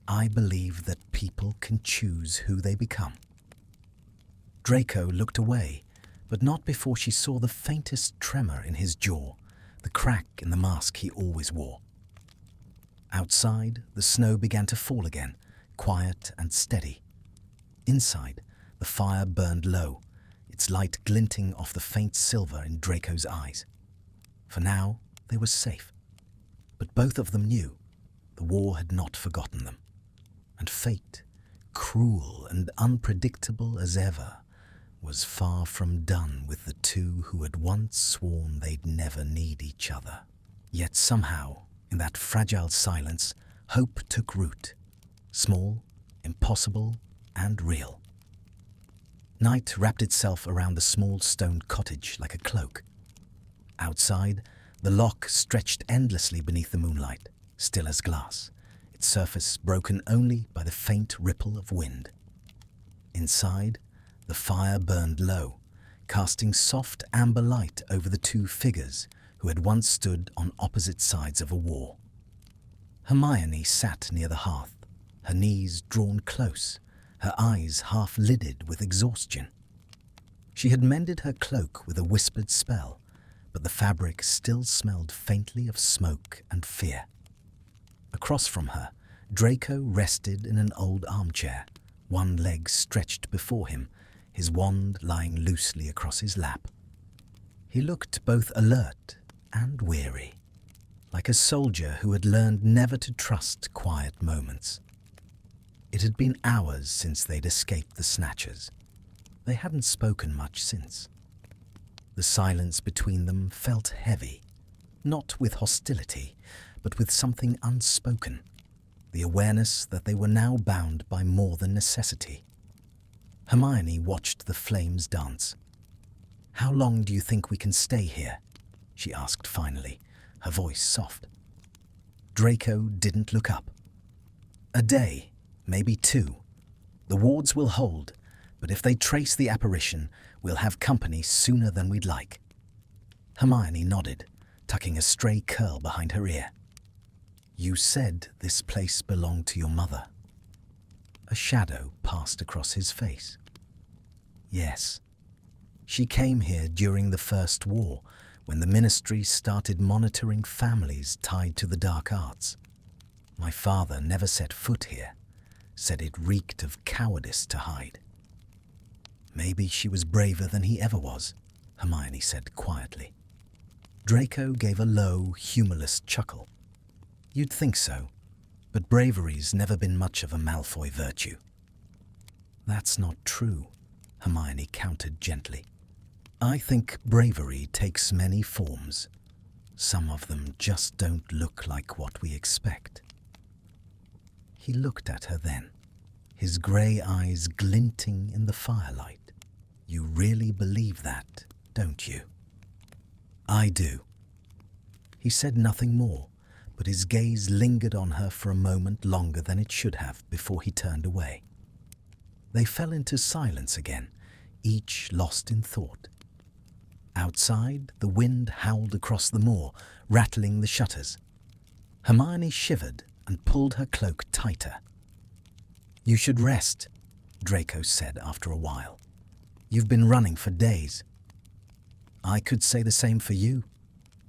S1: "I believe that people can choose who they become." Draco looked away, but not before she saw the faintest tremor in his jaw, the crack in the mask he always wore. Outside, the snow began to fall again, quiet and steady. Inside, the fire burned low, its light glinting off the faint silver in Draco's eyes. For now, they were safe. But both of them knew the war had not forgotten them. And fate, cruel and unpredictable as ever, was far from done with the two who had once sworn they'd never need each other. Yet somehow, in that fragile silence, hope took root. Small, impossible, and real. Night wrapped itself around the small stone cottage like a cloak. Outside, the loch stretched endlessly beneath the moonlight, still as glass, its surface broken only by the faint ripple of wind. Inside, the fire burned low, casting soft amber light over the two figures who had once stood on opposite sides of a war. Hermione sat near the hearth, her knees drawn close, her eyes half-lidded with exhaustion. She had mended her cloak with a whispered spell, but the fabric still smelled faintly of smoke and fear. Across from her, Draco rested in an old armchair, one leg stretched before him, his wand lying loosely across his lap. He looked both alert and weary, like a soldier who had learned never to trust quiet moments. It had been hours since they'd escaped the Snatchers. They hadn't spoken much since. The silence between them felt heavy, not with hostility, but with something unspoken, the awareness that they were now bound by more than necessity. Hermione watched the flames dance. "How long do you think we can stay here?" she asked finally, her voice soft. Draco didn't look up. "A day, maybe 2. The wards will hold, but if they trace the apparition, we'll have company sooner than we'd like." Hermione nodded, tucking a stray curl behind her ear. "You said this place belonged to your mother." A shadow passed across his face. "Yes. She came here during the First War, when the Ministry started monitoring families tied to the dark arts. My father never set foot here, said it reeked of cowardice to hide." "Maybe she was braver than he ever was," Hermione said quietly. Draco gave a low, humorless chuckle. "You'd think so, but bravery's never been much of a Malfoy virtue." "That's not true," Hermione countered gently. "I think bravery takes many forms. Some of them just don't look like what we expect." He looked at her then, his grey eyes glinting in the firelight. "You really believe that, don't you?" "I do." He said nothing more, but his gaze lingered on her for a moment longer than it should have before he turned away. They fell into silence again, each lost in thought. Outside, the wind howled across the moor, rattling the shutters. Hermione shivered and pulled her cloak tighter. "You should rest," Draco said after a while. "You've been running for days." "I could say the same for you,"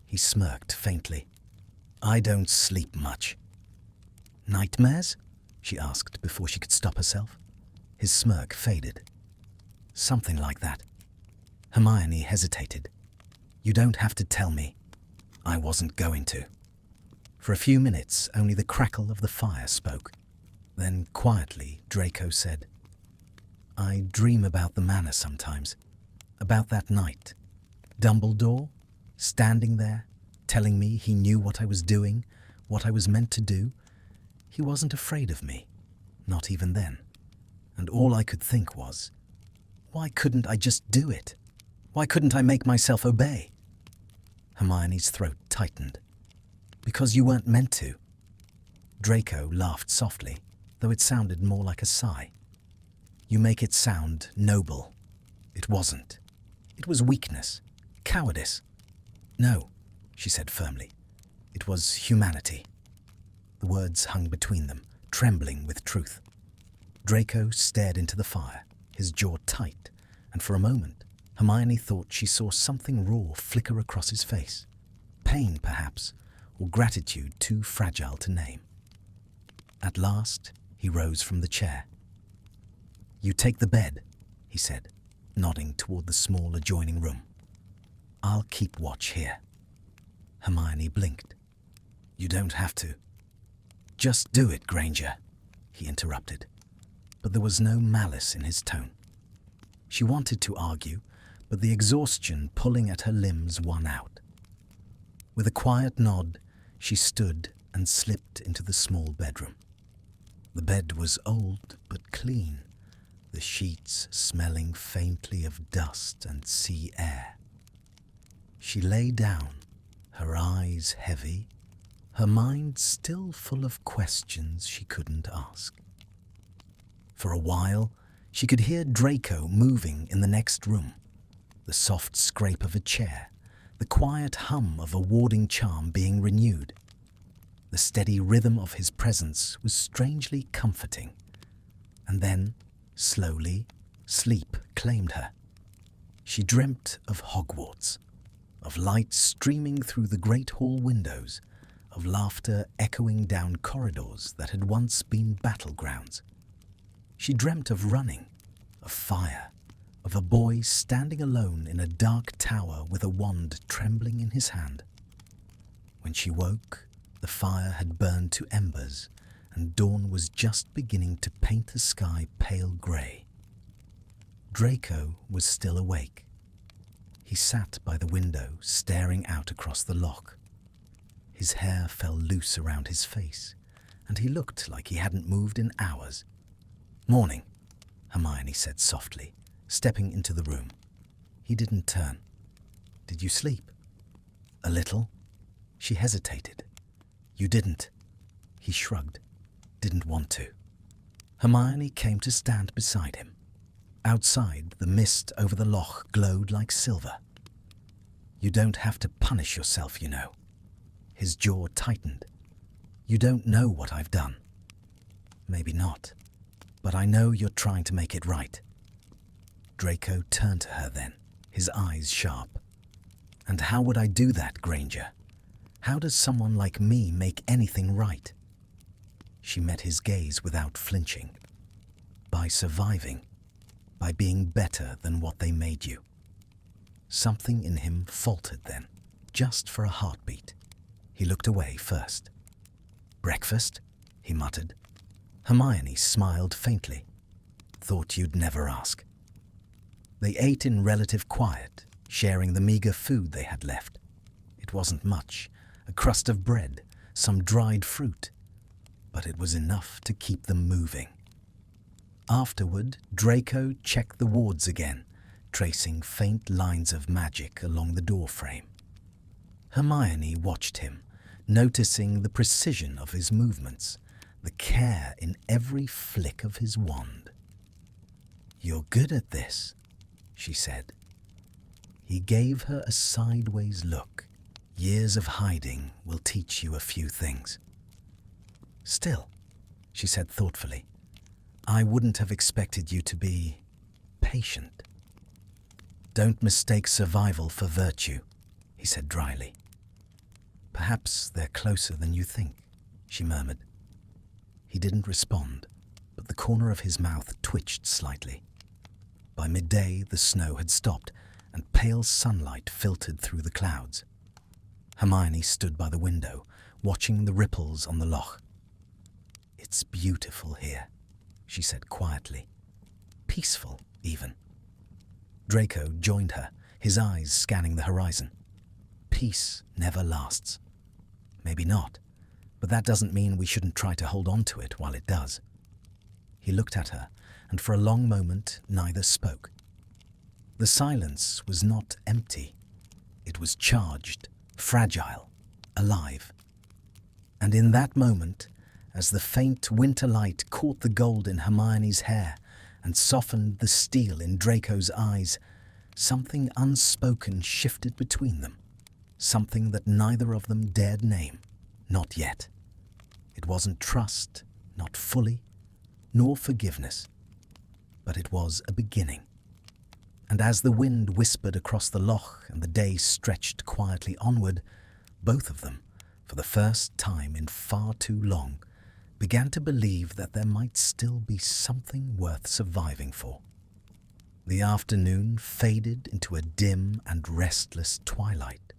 S1: he smirked faintly. "I don't sleep much." "Nightmares?" she asked before she could stop herself. His smirk faded. "Something like that." Hermione hesitated. "You don't have to tell me." "I wasn't going to." For a few minutes, only the crackle of the fire spoke. Then, quietly, Draco said, "I dream about the manor sometimes. About that night. Dumbledore, standing there, telling me he knew what I was doing, what I was meant to do. He wasn't afraid of me, not even then. And all I could think was, why couldn't I just do it? Why couldn't I make myself obey?" Hermione's throat tightened. "Because you weren't meant to." Draco laughed softly, though it sounded more like a sigh. "You make it sound noble. It wasn't. It was weakness, cowardice." "No," she said firmly. "It was humanity." The words hung between them, trembling with truth. Draco stared into the fire, his jaw tight, and for a moment Hermione thought she saw something raw flicker across his face. Pain, perhaps, or gratitude too fragile to name. At last, he rose from the chair. "You take the bed," he said, nodding toward the small adjoining room. "I'll keep watch here." Hermione blinked. "You don't have to." "Just do it, Granger," he interrupted, but there was no malice in his tone. She wanted to argue, but the exhaustion pulling at her limbs won out. With a quiet nod, she stood and slipped into the small bedroom. The bed was old but clean, the sheets smelling faintly of dust and sea air. She lay down, her eyes heavy, her mind still full of questions she couldn't ask. For a while, she could hear Draco moving in the next room, the soft scrape of a chair, the quiet hum of a warding charm being renewed. The steady rhythm of his presence was strangely comforting. And then, slowly, sleep claimed her. She dreamt of Hogwarts, of light streaming through the great hall windows, of laughter echoing down corridors that had once been battlegrounds. She dreamt of running, of fire, of a boy standing alone in a dark tower with a wand trembling in his hand. When she woke, the fire had burned to embers, and dawn was just beginning to paint the sky pale grey. Draco was still awake. He sat by the window, staring out across the loch, His hair fell loose around his face, and he looked like he hadn't moved in hours. "Morning," Hermione said softly, stepping into the room. He didn't turn. "Did you sleep?" "A little." She hesitated. "You didn't." He shrugged. "Didn't want to." Hermione came to stand beside him. Outside, the mist over the loch glowed like silver. "You don't have to punish yourself, you know." His jaw tightened. "You don't know what I've done." "Maybe not, but I know you're trying to make it right." Draco turned to her then, his eyes sharp. "And how would I do that, Granger? How does someone like me make anything right?" She met his gaze without flinching. "By surviving, by being better than what they made you." Something in him faltered then, just for a heartbeat. He looked away first. "Breakfast?" he muttered. Hermione smiled faintly. "Thought you'd never ask." They ate in relative quiet, sharing the meager food they had left. It wasn't much, a crust of bread, some dried fruit, but it was enough to keep them moving. Afterward, Draco checked the wards again, tracing faint lines of magic along the doorframe. Hermione watched him, noticing the precision of his movements, the care in every flick of his wand. "You're good at this," she said. He gave her a sideways look. "Years of hiding will teach you a few things." "Still," she said thoughtfully, "I wouldn't have expected you to be patient." "Don't mistake survival for virtue," he said dryly. "Perhaps they're closer than you think," she murmured. He didn't respond, but the corner of his mouth twitched slightly. By midday, the snow had stopped, and pale sunlight filtered through the clouds. Hermione stood by the window, watching the ripples on the loch. "It's beautiful here," she said quietly. "Peaceful, even." Draco joined her, his eyes scanning the horizon. "Peace never lasts." "Maybe not, but that doesn't mean we shouldn't try to hold on to it while it does." He looked at her, and for a long moment neither spoke. The silence was not empty. It was charged, fragile, alive. And in that moment, as the faint winter light caught the gold in Hermione's hair and softened the steel in Draco's eyes, something unspoken shifted between them, something that neither of them dared name, not yet. It wasn't trust, not fully, nor forgiveness, but it was a beginning. And as the wind whispered across the loch and the day stretched quietly onward, both of them, for the first time in far too long, began to believe that there might still be something worth surviving for. The afternoon faded into a dim and restless twilight,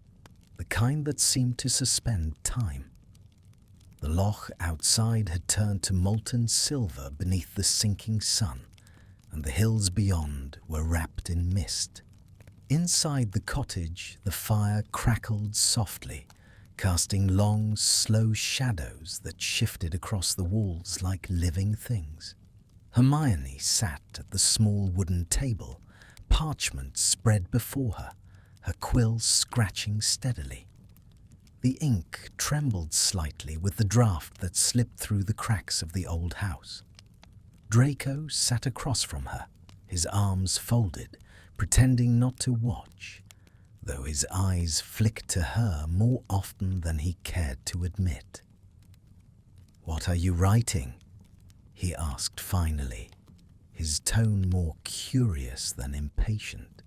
S1: the kind that seemed to suspend time. The loch outside had turned to molten silver beneath the sinking sun, and the hills beyond were wrapped in mist. Inside the cottage, the fire crackled softly, casting long, slow shadows that shifted across the walls like living things. Hermione sat at the small wooden table, parchment spread before her, her quill scratching steadily. The ink trembled slightly with the draught that slipped through the cracks of the old house. Draco sat across from her, his arms folded, pretending not to watch, though his eyes flicked to her more often than he cared to admit. "What are you writing?" he asked finally, his tone more curious than impatient.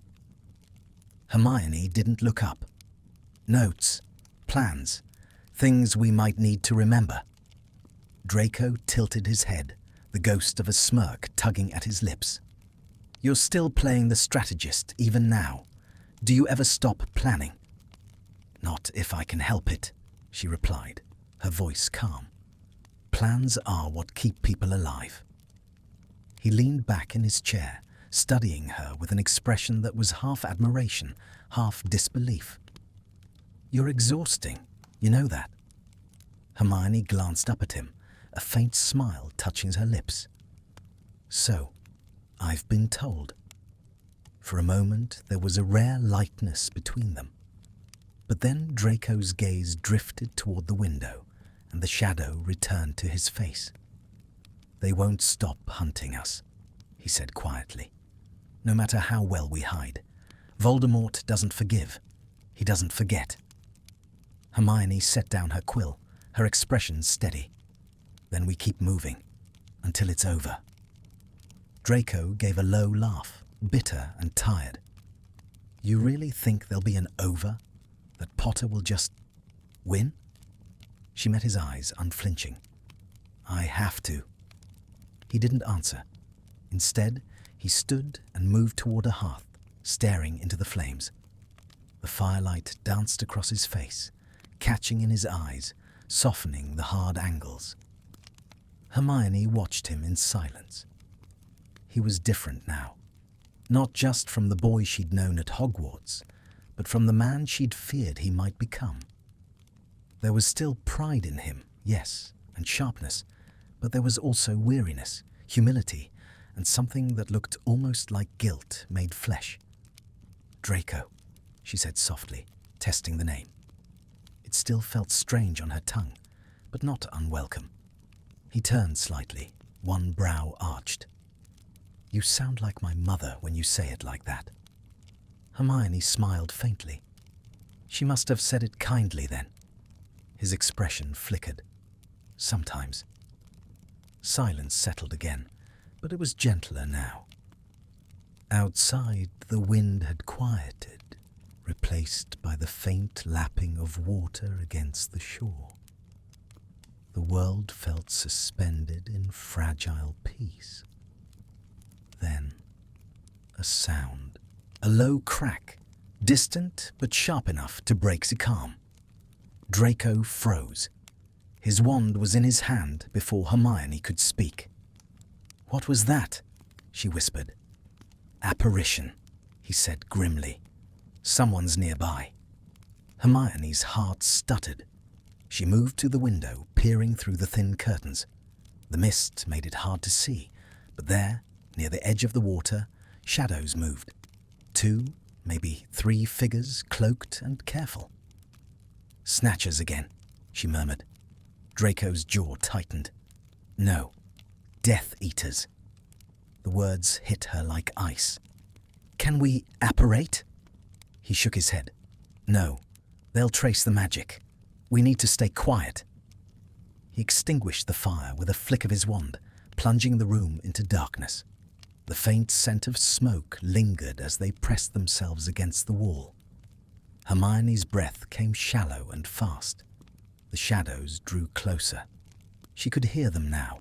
S1: Hermione didn't look up. "Notes, plans, things we might need to remember." Draco tilted his head, the ghost of a smirk tugging at his lips. "You're still playing the strategist, even now. Do you ever stop planning?" "Not if I can help it," she replied, her voice calm. "Plans are what keep people alive." He leaned back in his chair, studying her with an expression that was half admiration, half disbelief. "You're exhausting, you know that." Hermione glanced up at him, a faint smile touching her lips. "So, I've been told." For a moment there was a rare lightness between them. But then Draco's gaze drifted toward the window, and the shadow returned to his face. "They won't stop hunting us," he said quietly. "No matter how well we hide. Voldemort doesn't forgive. He doesn't forget." Hermione set down her quill, her expression steady. "Then we keep moving, until it's over." Draco gave a low laugh, bitter and tired. "You really think there'll be an over? That Potter will just win?" She met his eyes, unflinching. "I have to." He didn't answer. Instead, he stood and moved toward a hearth, staring into the flames. The firelight danced across his face, catching in his eyes, softening the hard angles. Hermione watched him in silence. He was different now, not just from the boy she'd known at Hogwarts, but from the man she'd feared he might become. There was still pride in him, yes, and sharpness, but there was also weariness, humility, and something that looked almost like guilt made flesh. "Draco," she said softly, testing the name. It still felt strange on her tongue, but not unwelcome. He turned slightly, one brow arched. "You sound like my mother when you say it like that." Hermione smiled faintly. She must have said it kindly then. His expression flickered. "Sometimes." Silence settled again, but it was gentler now. Outside, the wind had quieted, replaced by the faint lapping of water against the shore. The world felt suspended in fragile peace. Then, a sound. A low crack, distant but sharp enough to break the calm. Draco froze. His wand was in his hand before Hermione could speak. "What was that?" she whispered. "Apparition," he said grimly. "Someone's nearby." Hermione's heart stuttered. She moved to the window, peering through the thin curtains. The mist made it hard to see, but there, near the edge of the water, shadows moved. 2, maybe 3 figures, cloaked and careful. "Snatchers again," she murmured. Draco's jaw tightened. "No, Death Eaters." The words hit her like ice. "Can we apparate?" He shook his head. "No, they'll trace the magic. We need to stay quiet." He extinguished the fire with a flick of his wand, plunging the room into darkness. The faint scent of smoke lingered as they pressed themselves against the wall. Hermione's breath came shallow and fast. The shadows drew closer. She could hear them now,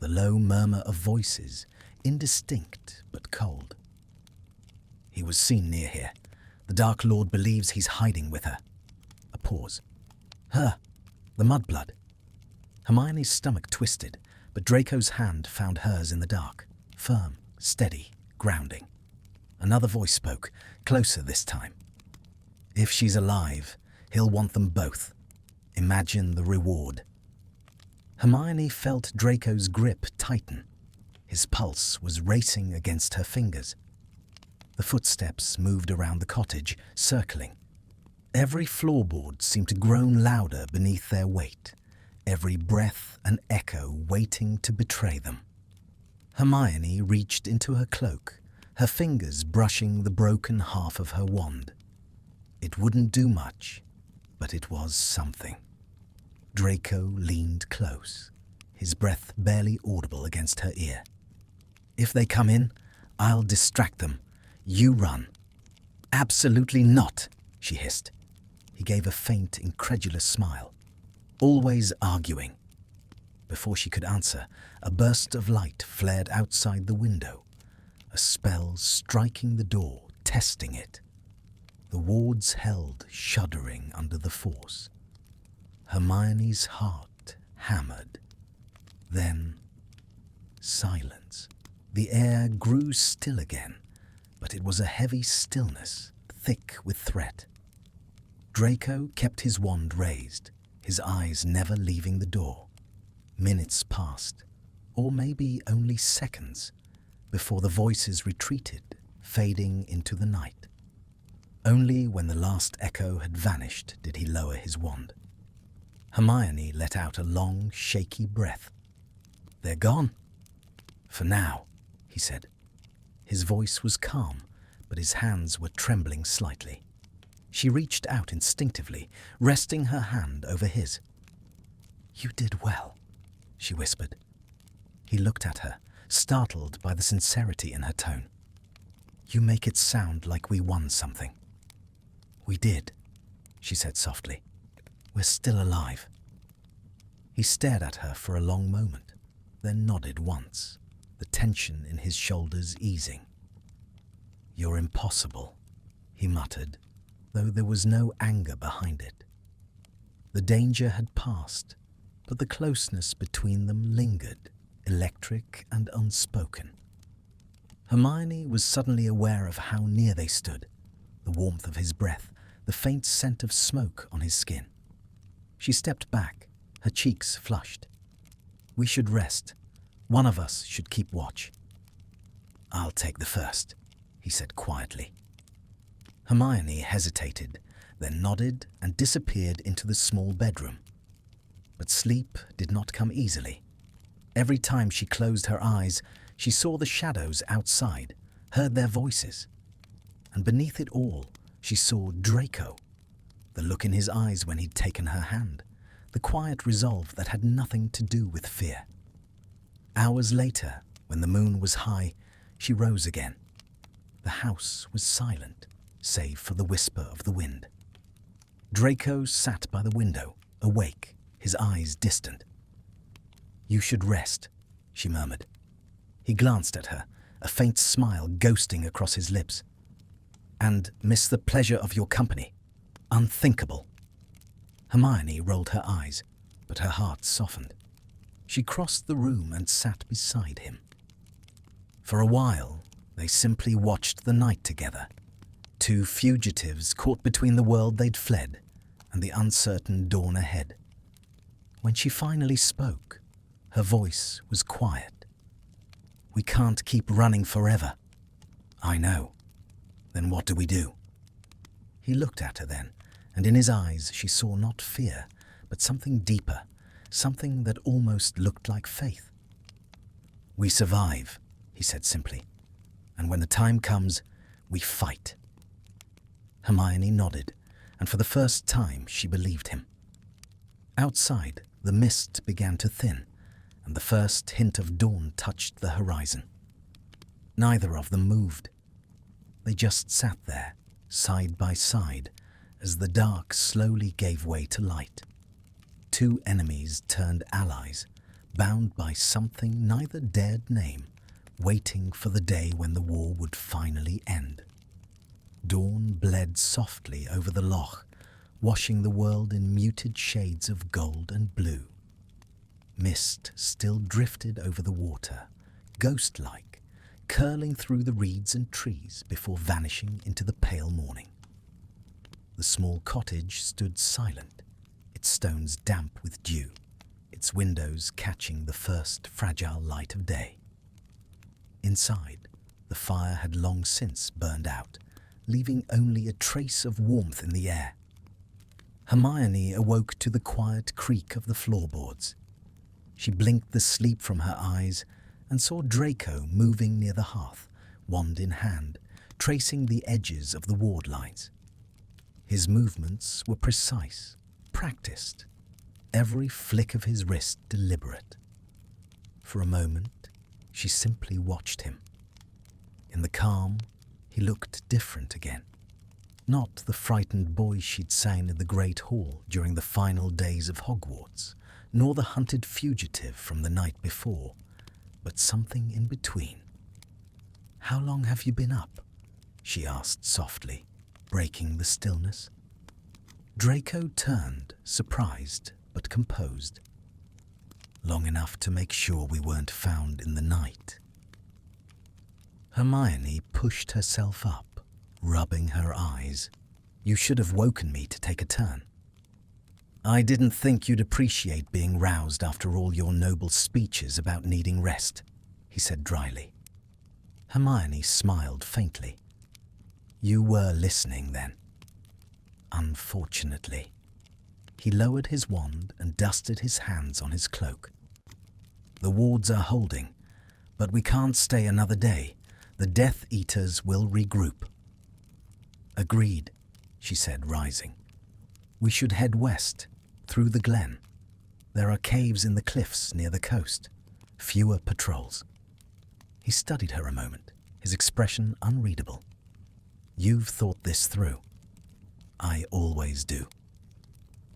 S1: the low murmur of voices, indistinct but cold. "He was seen near here. The Dark Lord believes he's hiding with her." A pause. "Her, the mudblood." Hermione's stomach twisted, but Draco's hand found hers in the dark, firm, steady, grounding. Another voice spoke, closer this time. "If she's alive, he'll want them both. Imagine the reward." Hermione felt Draco's grip tighten. His pulse was racing against her fingers. The footsteps moved around the cottage, circling. Every floorboard seemed to groan louder beneath their weight, every breath an echo waiting to betray them. Hermione reached into her cloak, her fingers brushing the broken half of her wand. It wouldn't do much, but it was something. Draco leaned close, his breath barely audible against her ear. "If they come in, I'll distract them. You run." "Absolutely not," she hissed. He gave a faint, incredulous smile. "Always arguing." Before she could answer, a burst of light flared outside the window, a spell striking the door, testing it. The wards held, shuddering under the force. Hermione's heart hammered. Then, silence. The air grew still again, but it was a heavy stillness, thick with threat. Draco kept his wand raised, his eyes never leaving the door. Minutes passed, or maybe only seconds, before the voices retreated, fading into the night. Only when the last echo had vanished did he lower his wand. Hermione let out a long, shaky breath. "They're gone. For now," he said. His voice was calm, but his hands were trembling slightly. She reached out instinctively, resting her hand over his. "You did well," she whispered. He looked at her, startled by the sincerity in her tone. "You make it sound like we won something." "We did," she said softly. "We're still alive." He stared at her for a long moment, then nodded once, the tension in his shoulders easing. "You're impossible," he muttered, though there was no anger behind it. The danger had passed, but the closeness between them lingered, electric and unspoken. Hermione was suddenly aware of how near they stood, the warmth of his breath, the faint scent of smoke on his skin. She stepped back, her cheeks flushed. "We should rest. One of us should keep watch." "I'll take the first," he said quietly. Hermione hesitated, then nodded and disappeared into the small bedroom. But sleep did not come easily. Every time she closed her eyes, she saw the shadows outside, heard their voices. And beneath it all, she saw Draco, the look in his eyes when he'd taken her hand, the quiet resolve that had nothing to do with fear. Hours later, when the moon was high, she rose again. The house was silent, save for the whisper of the wind. Draco sat by the window, awake, his eyes distant. "You should rest," she murmured. He glanced at her, a faint smile ghosting across his lips. "And miss the pleasure of your company. Unthinkable." Hermione rolled her eyes, but her heart softened. She crossed the room and sat beside him. For a while, they simply watched the night together, two fugitives caught between the world they'd fled and the uncertain dawn ahead. When she finally spoke, her voice was quiet. "We can't keep running forever." "I know. Then what do we do?" He looked at her then, and in his eyes she saw not fear, but something deeper, something that almost looked like faith. "We survive," he said simply. "And when the time comes, we fight." Hermione nodded, and for the first time she believed him. Outside, the mist began to thin, and the first hint of dawn touched the horizon. Neither of them moved. They just sat there, side by side, as the dark slowly gave way to light. Two enemies turned allies, bound by something neither dared name, waiting for the day when the war would finally end. Dawn bled softly over the loch, washing the world in muted shades of gold and blue. Mist still drifted over the water, ghost-like, curling through the reeds and trees before vanishing into the pale morning. The small cottage stood silent, its stones damp with dew, its windows catching the first fragile light of day. Inside, the fire had long since burned out, leaving only a trace of warmth in the air. Hermione awoke to the quiet creak of the floorboards. She blinked the sleep from her eyes and saw Draco moving near the hearth, wand in hand, tracing the edges of the ward lines. His movements were precise, practiced, every flick of his wrist deliberate. For a moment, she simply watched him. In the calm, he looked different again. Not the frightened boy she'd seen in the Great Hall during the final days of Hogwarts, nor the hunted fugitive from the night before, but something in between. "How long have you been up?" she asked softly, breaking the stillness. Draco turned, surprised but composed. "Long enough to make sure we weren't found in the night." Hermione pushed herself up, rubbing her eyes. "You should have woken me to take a turn." I didn't think you'd appreciate being roused after all your noble speeches about needing rest, he said dryly. Hermione smiled faintly. You were listening then. Unfortunately. He lowered his wand and dusted his hands on his cloak. The wards are holding, but we can't stay another day. The Death Eaters will regroup. Agreed, she said, rising. We should head west, through the glen. There are caves in the cliffs near the coast. Fewer patrols. He studied her a moment, his expression unreadable. You've thought this through. I always do.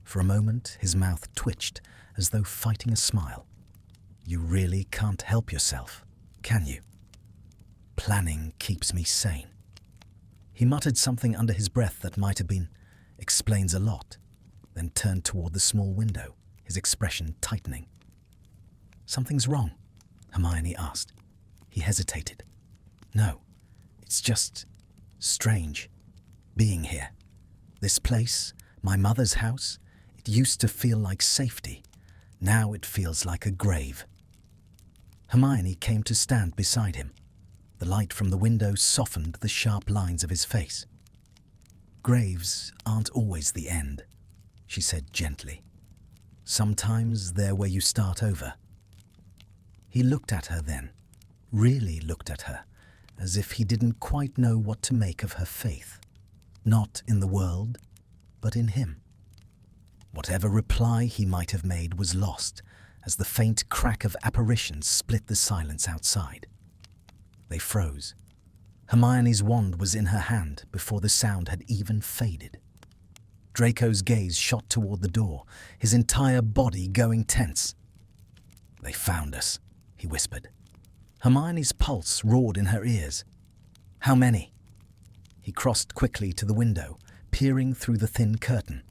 S1: For a moment, his mouth twitched, as though fighting a smile. You really can't help yourself, can you? Planning keeps me sane. He muttered something under his breath that might have been, explains a lot, then turned toward the small window, his expression tightening. Something's wrong, Hermione asked. He hesitated. No, it's just strange, being here. This place, my mother's house, it used to feel like safety. Now it feels like a grave. Hermione came to stand beside him. The light from the window softened the sharp lines of his face. Graves aren't always the end, she said gently. Sometimes they're where you start over. He looked at her then, really looked at her, as if he didn't quite know what to make of her faith. Not in the world, but in him. Whatever reply he might have made was lost, as the faint crack of apparitions split the silence outside. They froze. Hermione's wand was in her hand before the sound had even faded. Draco's gaze shot toward the door, his entire body going tense. They found us, he whispered. Hermione's pulse roared in her ears. How many? He crossed quickly to the window, peering through the thin curtain.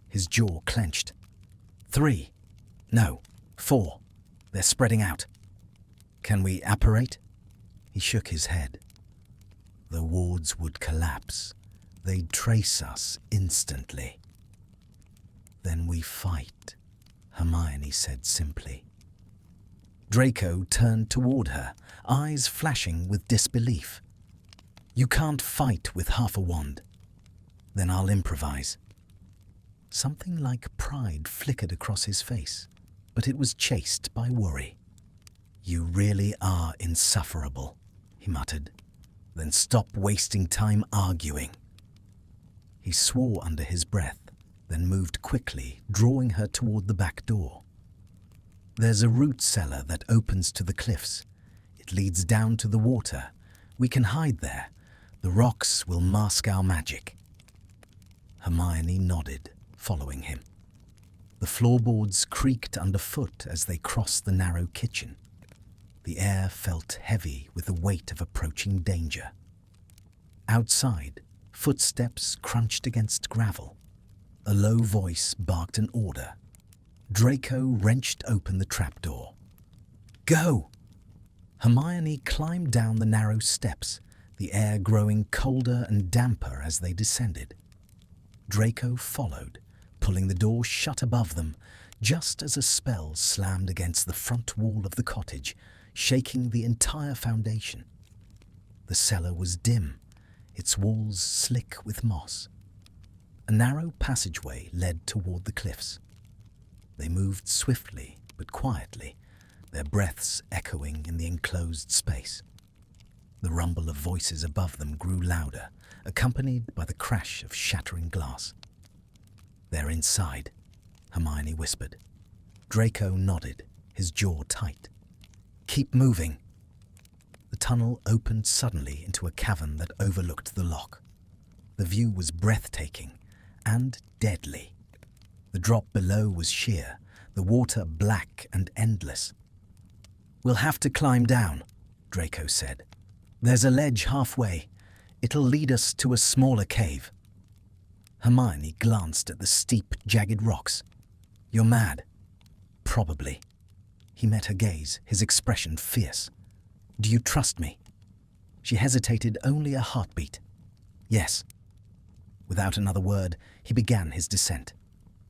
S1: His jaw clenched. 3. No, 4. They're spreading out. Can we apparate? He shook his head. The wards would collapse. They'd trace us instantly. Then we fight, Hermione said simply. Draco turned toward her, eyes flashing with disbelief. You can't fight with half a wand. Then I'll improvise. Something like pride flickered across his face, but it was chased by worry. You really are insufferable, he muttered. Then stop wasting time arguing. He swore under his breath, then moved quickly, drawing her toward the back door. There's a root cellar that opens to the cliffs. It leads down to the water. We can hide there. The rocks will mask our magic. Hermione nodded, following him. The floorboards creaked underfoot as they crossed the narrow kitchen. The air felt heavy with the weight of approaching danger. Outside, footsteps crunched against gravel. A low voice barked an order. Draco wrenched open the trapdoor. Go! Hermione climbed down the narrow steps, the air growing colder and damper as they descended. Draco followed, pulling the door shut above them, just as a spell slammed against the front wall of the cottage, shaking the entire foundation. The cellar was dim, its walls slick with moss. A narrow passageway led toward the cliffs. They moved swiftly but quietly, their breaths echoing in the enclosed space. The rumble of voices above them grew louder, accompanied by the crash of shattering glass. They're inside, Hermione whispered. Draco nodded, his jaw tight. Keep moving. The tunnel opened suddenly into a cavern that overlooked the loch. The view was breathtaking and deadly. The drop below was sheer, the water black and endless. We'll have to climb down, Draco said. There's a ledge halfway. It'll lead us to a smaller cave. Hermione glanced at the steep, jagged rocks. You're mad. Probably. He met her gaze, his expression fierce. Do you trust me? She hesitated only a heartbeat. Yes. Without another word, he began his descent.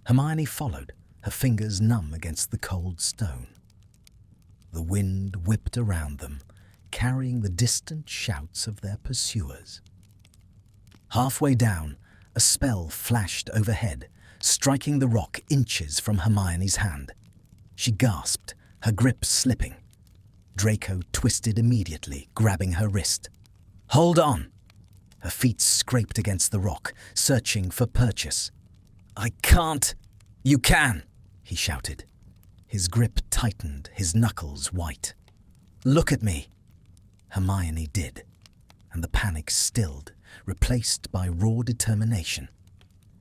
S1: Hermione followed, her fingers numb against the cold stone. The wind whipped around them, carrying the distant shouts of their pursuers. Halfway down, a spell flashed overhead, striking the rock inches from Hermione's hand. She gasped, her grip slipping. Draco twisted immediately, grabbing her wrist. "Hold on!" Her feet scraped against the rock, searching for purchase. "I can't!" "You can!" he shouted. His grip tightened, his knuckles white. "Look at me!" Hermione did, and the panic stilled, replaced by raw determination.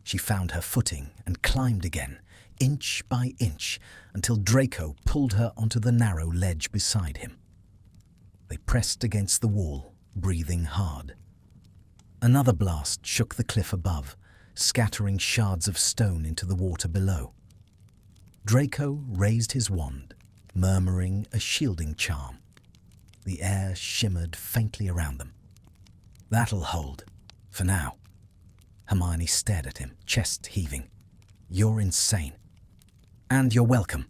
S1: She found her footing and climbed again, inch by inch, until Draco pulled her onto the narrow ledge beside him. They pressed against the wall, breathing hard. Another blast shook the cliff above, scattering shards of stone into the water below. Draco raised his wand, murmuring a shielding charm. The air shimmered faintly around them. "That'll hold, for now." Hermione stared at him, chest heaving. "You're insane. And you're welcome."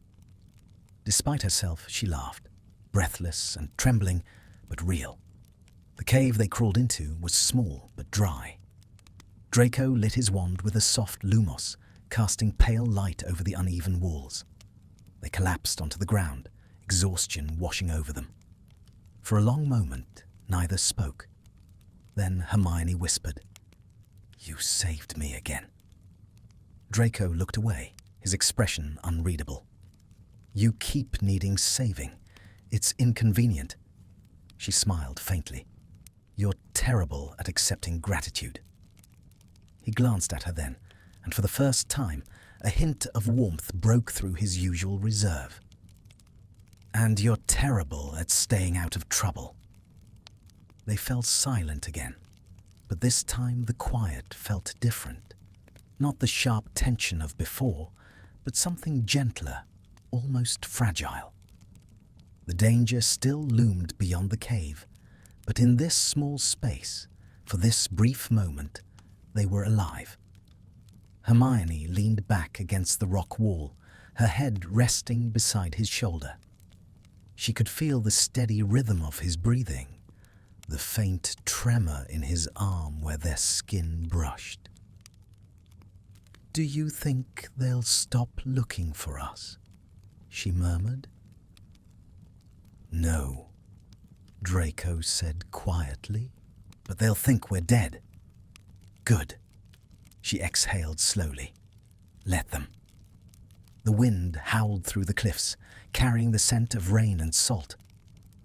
S1: Despite herself, she laughed, breathless and trembling, but real. The cave they crawled into was small but dry. Draco lit his wand with a soft lumos, casting pale light over the uneven walls. They collapsed onto the ground, exhaustion washing over them. For a long moment, neither spoke. Then Hermione whispered, "You saved me again." Draco looked away, his expression unreadable. "You keep needing saving. It's inconvenient." She smiled faintly. "You're terrible at accepting gratitude." He glanced at her then, and for the first time, a hint of warmth broke through his usual reserve. "And you're terrible at staying out of trouble." They fell silent again, but this time the quiet felt different. Not the sharp tension of before, but something gentler, almost fragile. The danger still loomed beyond the cave, but in this small space, for this brief moment, they were alive. Hermione leaned back against the rock wall, her head resting beside his shoulder. She could feel the steady rhythm of his breathing, the faint tremor in his arm where their skin brushed. "Do you think they'll stop looking for us?" she murmured. "No," Draco said quietly, "but they'll think we're dead." "Good." She exhaled slowly. "Let them." The wind howled through the cliffs, carrying the scent of rain and salt.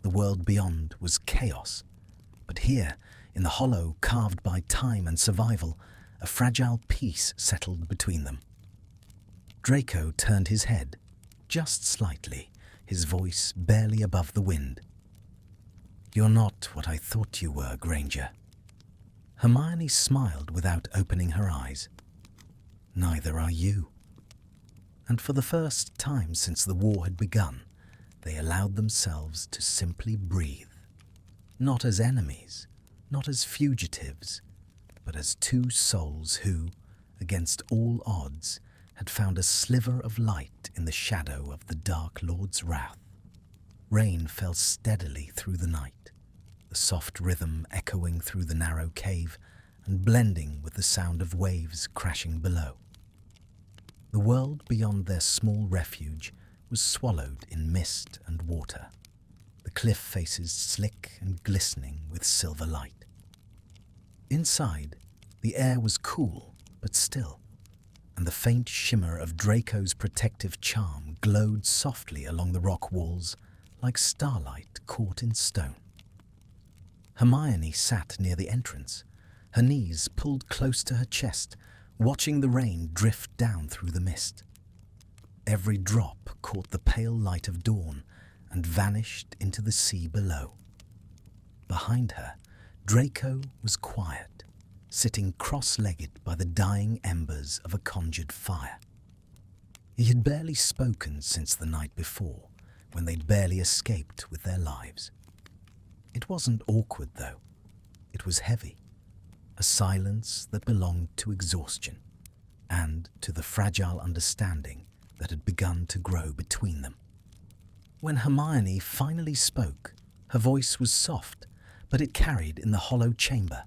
S1: The world beyond was chaos, but here, in the hollow carved by time and survival, a fragile peace settled between them. Draco turned his head, just slightly, his voice barely above the wind. "You're not what I thought you were, Granger." Hermione smiled without opening her eyes. "Neither are you." And for the first time since the war had begun, they allowed themselves to simply breathe. Not as enemies, not as fugitives, but as two souls who, against all odds, had found a sliver of light in the shadow of the Dark Lord's wrath. Rain fell steadily through the night, the soft rhythm echoing through the narrow cave and blending with the sound of waves crashing below. The world beyond their small refuge was swallowed in mist and water, the cliff faces slick and glistening with silver light. Inside, the air was cool but still, and the faint shimmer of Draco's protective charm glowed softly along the rock walls like starlight caught in stone. Hermione sat near the entrance, her knees pulled close to her chest, watching the rain drift down through the mist. Every drop caught the pale light of dawn and vanished into the sea below. Behind her, Draco was quiet, sitting cross-legged by the dying embers of a conjured fire. He had barely spoken since the night before, when they'd barely escaped with their lives. It wasn't awkward, though. It was heavy, a silence that belonged to exhaustion, and to the fragile understanding that had begun to grow between them. When Hermione finally spoke, her voice was soft, but it carried in the hollow chamber.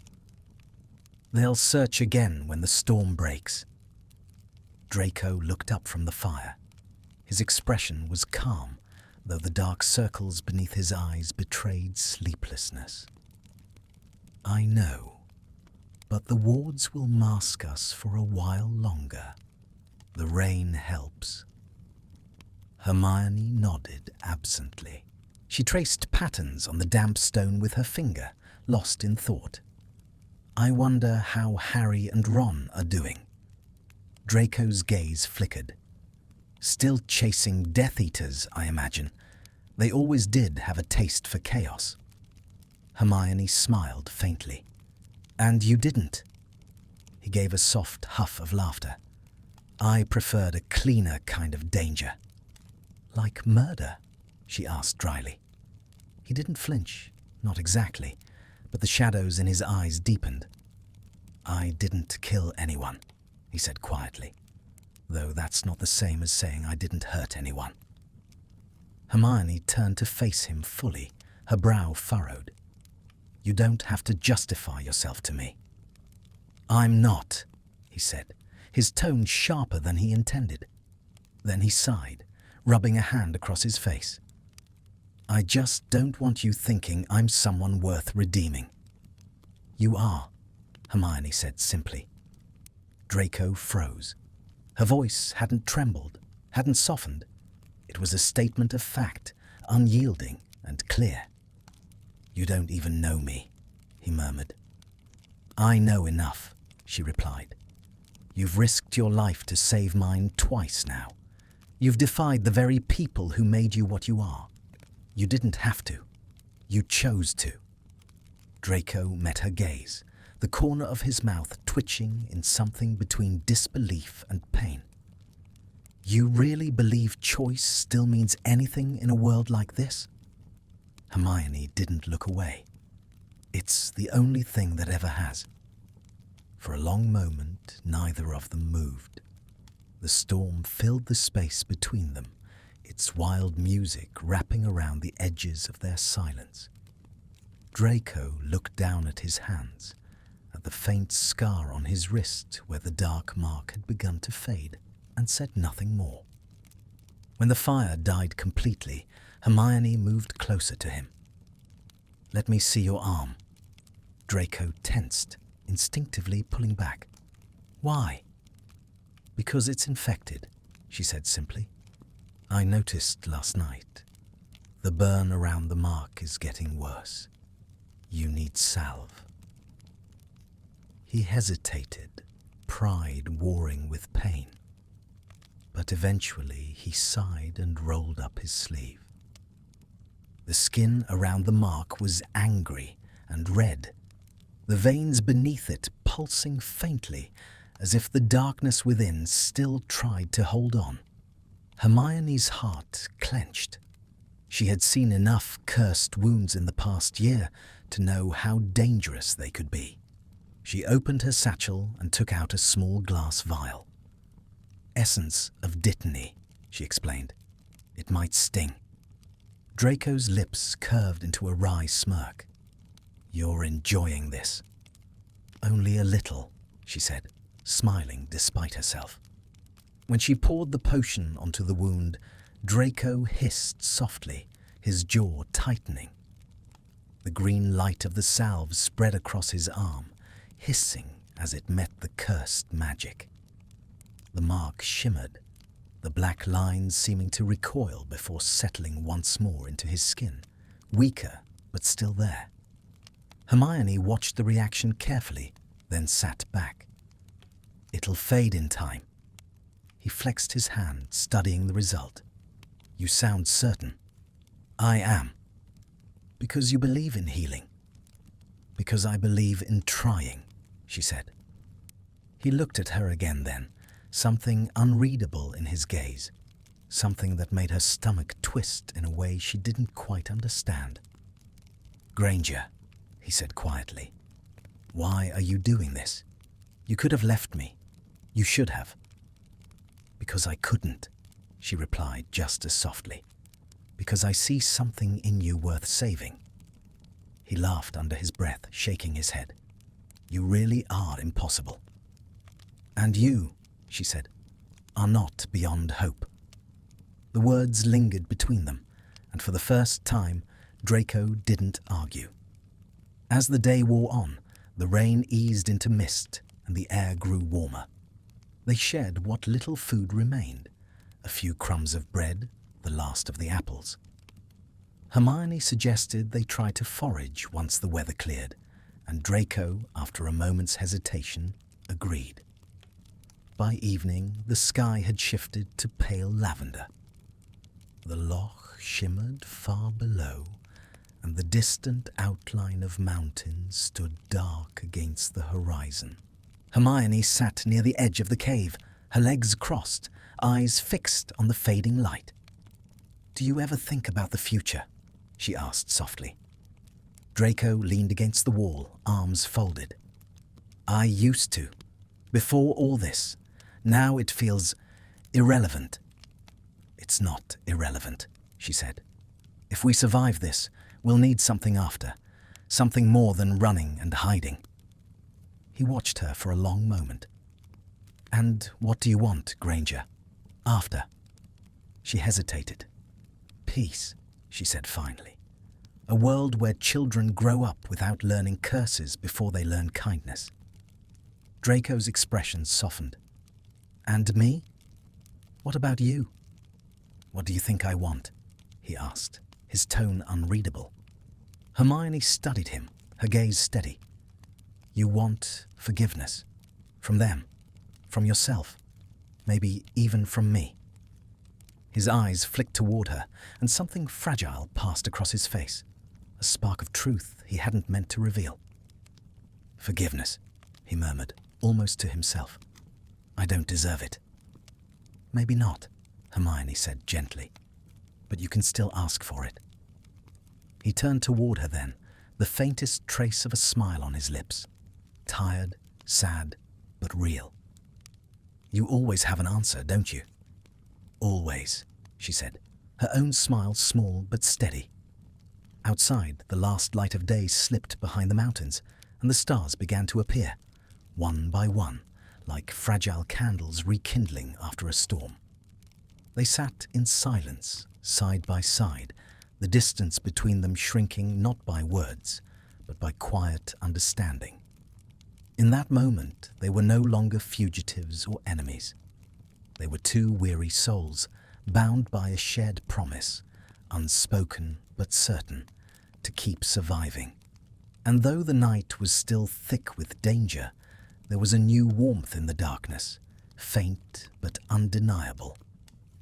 S1: "They'll search again when the storm breaks." Draco looked up from the fire. His expression was calm, though the dark circles beneath his eyes betrayed sleeplessness. "I know, but the wards will mask us for a while longer. The rain helps." Hermione nodded absently. She traced patterns on the damp stone with her finger, lost in thought. "I wonder how Harry and Ron are doing." Draco's gaze flickered. "Still chasing Death Eaters, I imagine. They always did have a taste for chaos." Hermione smiled faintly. "And you didn't." He gave a soft huff of laughter. "I preferred a cleaner kind of danger." "Like murder?" she asked dryly. He didn't flinch, not exactly, but the shadows in his eyes deepened. "I didn't kill anyone," he said quietly, "though that's not the same as saying I didn't hurt anyone." Hermione turned to face him fully, her brow furrowed. "You don't have to justify yourself to me." "I'm not," he said, his tone sharper than he intended. Then he sighed, rubbing a hand across his face. "I just don't want you thinking I'm someone worth redeeming." "You are," Hermione said simply. Draco froze. Her voice hadn't trembled, hadn't softened. It was a statement of fact, unyielding and clear. "You don't even know me," he murmured. "I know enough," she replied. "You've risked your life to save mine twice now. You've defied the very people who made you what you are. You didn't have to. You chose to." Draco met her gaze, the corner of his mouth twitching in something between disbelief and pain. "You really believe choice still means anything in a world like this?" Hermione didn't look away. "It's the only thing that ever has." For a long moment, neither of them moved. The storm filled the space between them, its wild music wrapping around the edges of their silence. Draco looked down at his hands, at the faint scar on his wrist where the dark mark had begun to fade, and said nothing more. When the fire died completely, Hermione moved closer to him. "Let me see your arm." Draco tensed, instinctively pulling back. "Why?" "Because it's infected," she said simply. "I noticed last night. The burn around the mark is getting worse. You need salve." He hesitated, pride warring with pain. But eventually he sighed and rolled up his sleeve. The skin around the mark was angry and red, the veins beneath it pulsing faintly, as if the darkness within still tried to hold on. Hermione's heart clenched. She had seen enough cursed wounds in the past year to know how dangerous they could be. She opened her satchel and took out a small glass vial. "Essence of dittany," she explained. "It might sting." Draco's lips curved into a wry smirk. "You're enjoying this." "Only a little," she said, smiling despite herself. When she poured the potion onto the wound, Draco hissed softly, his jaw tightening. The green light of the salve spread across his arm, hissing as it met the cursed magic. The mark shimmered, the black lines seeming to recoil before settling once more into his skin, weaker but still there. Hermione watched the reaction carefully, then sat back. "It'll fade in time." He flexed his hand, studying the result. "You sound certain." "I am." "Because you believe in healing." "Because I believe in trying," she said. He looked at her again then, something unreadable in his gaze, something that made her stomach twist in a way she didn't quite understand. "Granger," he said quietly, "why are you doing this? You could have left me." You should have. Because I couldn't, she replied just as softly. Because I see something in you worth saving. He laughed under his breath, shaking his head. You really are impossible. And you, she said, are not beyond hope. The words lingered between them, and for the first time, Draco didn't argue. As the day wore on, the rain eased into mist and the air grew warmer. They shared what little food remained, a few crumbs of bread, the last of the apples. Hermione suggested they try to forage once the weather cleared, and Draco, after a moment's hesitation, agreed. By evening, the sky had shifted to pale lavender. The loch shimmered far below, and the distant outline of mountains stood dark against the horizon. Hermione sat near the edge of the cave, her legs crossed, eyes fixed on the fading light. "Do you ever think about the future?" she asked softly. Draco leaned against the wall, arms folded. "I used to. Before all this. Now it feels irrelevant." "It's not irrelevant," she said. "If we survive this, we'll need something after. Something more than running and hiding." He watched her for a long moment. "And what do you want, Granger? After?" She hesitated. "Peace," she said finally. "A world where children grow up without learning curses before they learn kindness." Draco's expression softened. "And me? What about you?" "What do you think I want?" he asked, his tone unreadable. Hermione studied him, her gaze steady. "You want forgiveness. From them. From yourself. Maybe even from me." His eyes flicked toward her, and something fragile passed across his face, a spark of truth he hadn't meant to reveal. "Forgiveness," he murmured, almost to himself. "I don't deserve it." "Maybe not," Hermione said gently, "but you can still ask for it." He turned toward her then, the faintest trace of a smile on his lips. Tired, sad, but real. "You always have an answer, don't you?" "Always," she said, her own smile small but steady. Outside, the last light of day slipped behind the mountains, and the stars began to appear, one by one, like fragile candles rekindling after a storm. They sat in silence, side by side, the distance between them shrinking not by words, but by quiet understanding. In that moment, they were no longer fugitives or enemies. They were two weary souls, bound by a shared promise, unspoken but certain, to keep surviving. And though the night was still thick with danger, there was a new warmth in the darkness, faint but undeniable.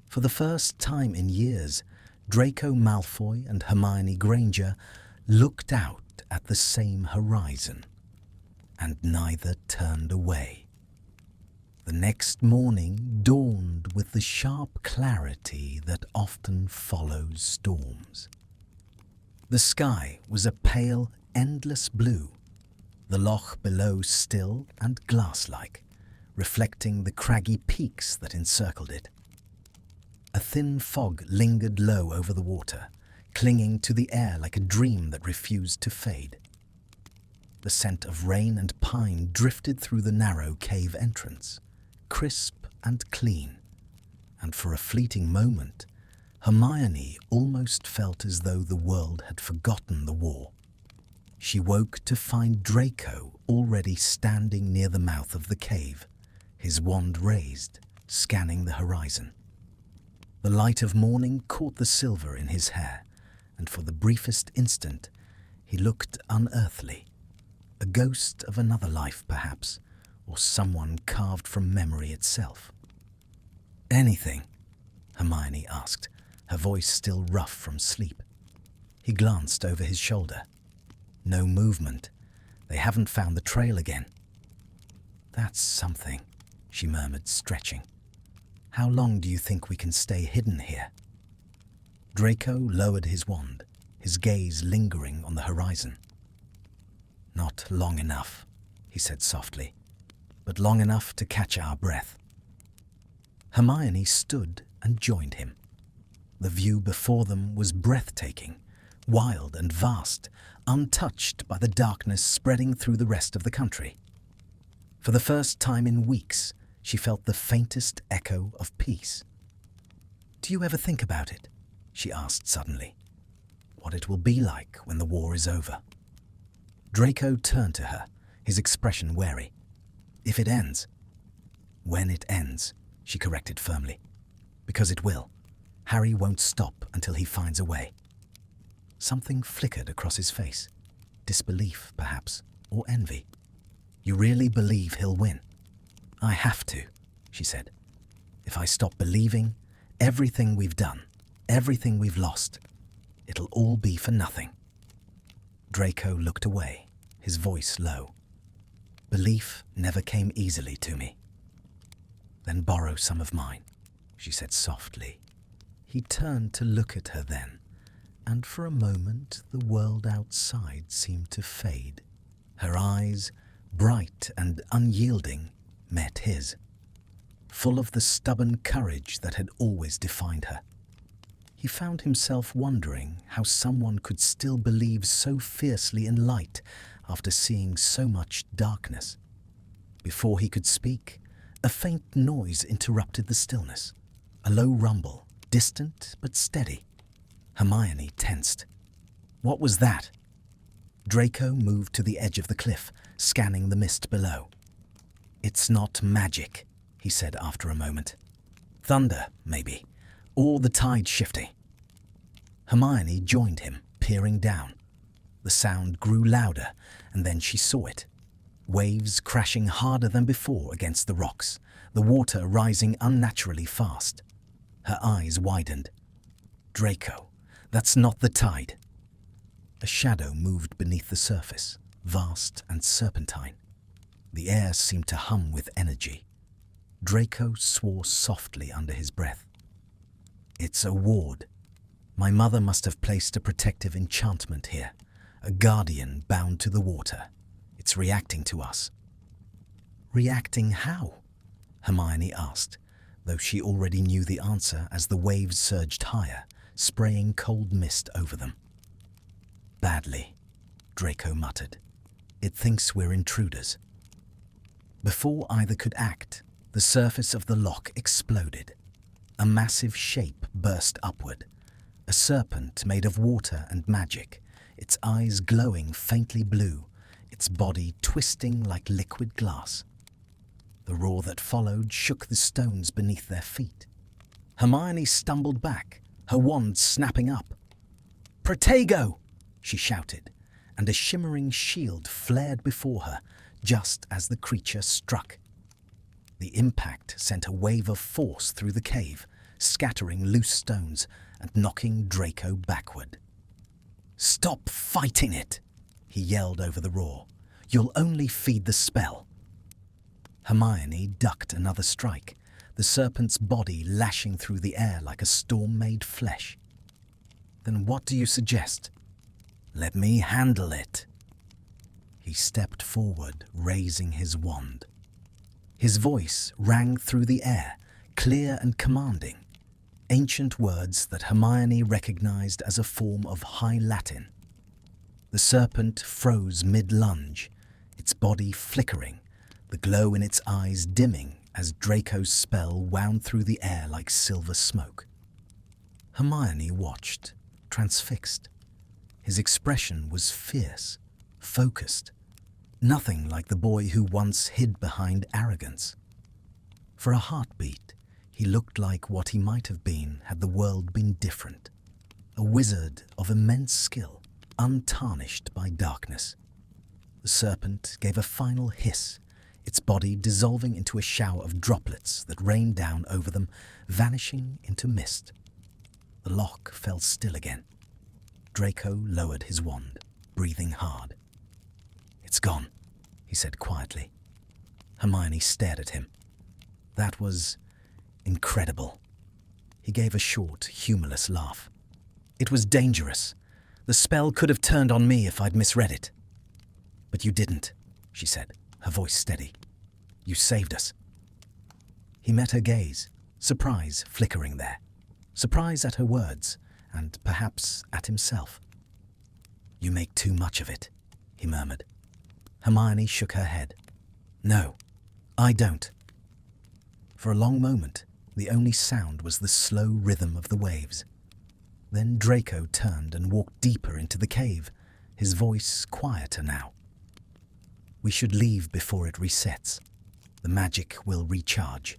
S1: For the first time in years, Draco Malfoy and Hermione Granger looked out at the same horizon, and neither turned away. The next morning dawned with the sharp clarity that often follows storms. The sky was a pale, endless blue, the loch below still and glass-like, reflecting the craggy peaks that encircled it. A thin fog lingered low over the water, clinging to the air like a dream that refused to fade. The scent of rain and pine drifted through the narrow cave entrance, crisp and clean, and for a fleeting moment, Hermione almost felt as though the world had forgotten the war. She woke to find Draco already standing near the mouth of the cave, his wand raised, scanning the horizon. The light of morning caught the silver in his hair, and for the briefest instant, he looked unearthly. A ghost of another life, perhaps, or someone carved from memory itself. "Anything?" Hermione asked, her voice still rough from sleep. He glanced over his shoulder. No movement. They haven't found the trail again. "That's something," she murmured, stretching. "How long do you think we can stay hidden here?" Draco lowered his wand, his gaze lingering on the horizon. "Not long enough," he said softly. but long enough to catch our breath. Hermione stood and joined him. The view before them was breathtaking, wild and vast, untouched by the darkness spreading through the rest of the country. For the first time in weeks, she felt the faintest echo of peace. "Do you ever think about it?" she asked suddenly. "What it will be like when the war is over?" Draco turned to her, his expression wary. "If it ends." "When it ends," she corrected firmly. "Because it will. Harry won't stop until he finds a way." Something flickered across his face. Disbelief, perhaps, or envy. "You really believe he'll win?" "I have to," she said. "If I stop believing, everything we've done, everything we've lost, it'll all be for nothing." Draco looked away, his voice low. "Belief never came easily to me." "Then borrow some of mine," she said softly. He turned to look at her then, and for a moment the world outside seemed to fade. Her eyes, bright and unyielding, met his, full of the stubborn courage that had always defined her. He found himself wondering how someone could still believe so fiercely in light after seeing so much darkness. Before he could speak, a faint noise interrupted the stillness, a low rumble, distant but steady. Hermione tensed. "What was that?" Draco moved to the edge of the cliff, scanning the mist below. "It's not magic," he said after a moment. "Thunder, maybe, or the tide shifting." Hermione joined him, peering down. The sound grew louder, and then she saw it. Waves crashing harder than before against the rocks, the water rising unnaturally fast. Her eyes widened. "Draco, that's not the tide." A shadow moved beneath the surface, vast and serpentine. The air seemed to hum with energy. Draco swore softly under his breath. "It's a ward. My mother must have placed a protective enchantment here, a guardian bound to the water. It's reacting to us." "Reacting how?" Hermione asked, though she already knew the answer as the waves surged higher, spraying cold mist over them. "Badly," Draco muttered. "It thinks we're intruders." Before either could act, the surface of the lock exploded. A massive shape burst upward, a serpent made of water and magic, its eyes glowing faintly blue, its body twisting like liquid glass. The roar that followed shook the stones beneath their feet. Hermione stumbled back, her wand snapping up. "Protego!" she shouted, and a shimmering shield flared before her just as the creature struck. The impact sent a wave of force through the cave, scattering loose stones and knocking Draco backward. "Stop fighting it!" he yelled over the roar. "You'll only feed the spell." Hermione ducked another strike, the serpent's body lashing through the air like a storm made flesh. "Then what do you suggest?" "Let me handle it." He stepped forward, raising his wand. His voice rang through the air, clear and commanding, ancient words that Hermione recognized as a form of High Latin. The serpent froze mid-lunge, its body flickering, the glow in its eyes dimming as Draco's spell wound through the air like silver smoke. Hermione watched, transfixed. His expression was fierce, focused, nothing like the boy who once hid behind arrogance. For a heartbeat, he looked like what he might have been had the world been different. A wizard of immense skill, untarnished by darkness. The serpent gave a final hiss, its body dissolving into a shower of droplets that rained down over them, vanishing into mist. The lock fell still again. Draco lowered his wand, breathing hard. "It's gone," he said quietly. Hermione stared at him. "That was incredible." He gave a short, humorless laugh. "It was dangerous. The spell could have turned on me if I'd misread it." "But you didn't," she said, her voice steady. You saved us." He met her gaze, surprise flickering there. Surprise at her words, and perhaps at himself. "You make too much of it," he murmured. Hermione shook her head. "No, I don't." For a long moment, the only sound was the slow rhythm of the waves. Then Draco turned and walked deeper into the cave, his voice quieter now. "We should leave before it resets. The magic will recharge."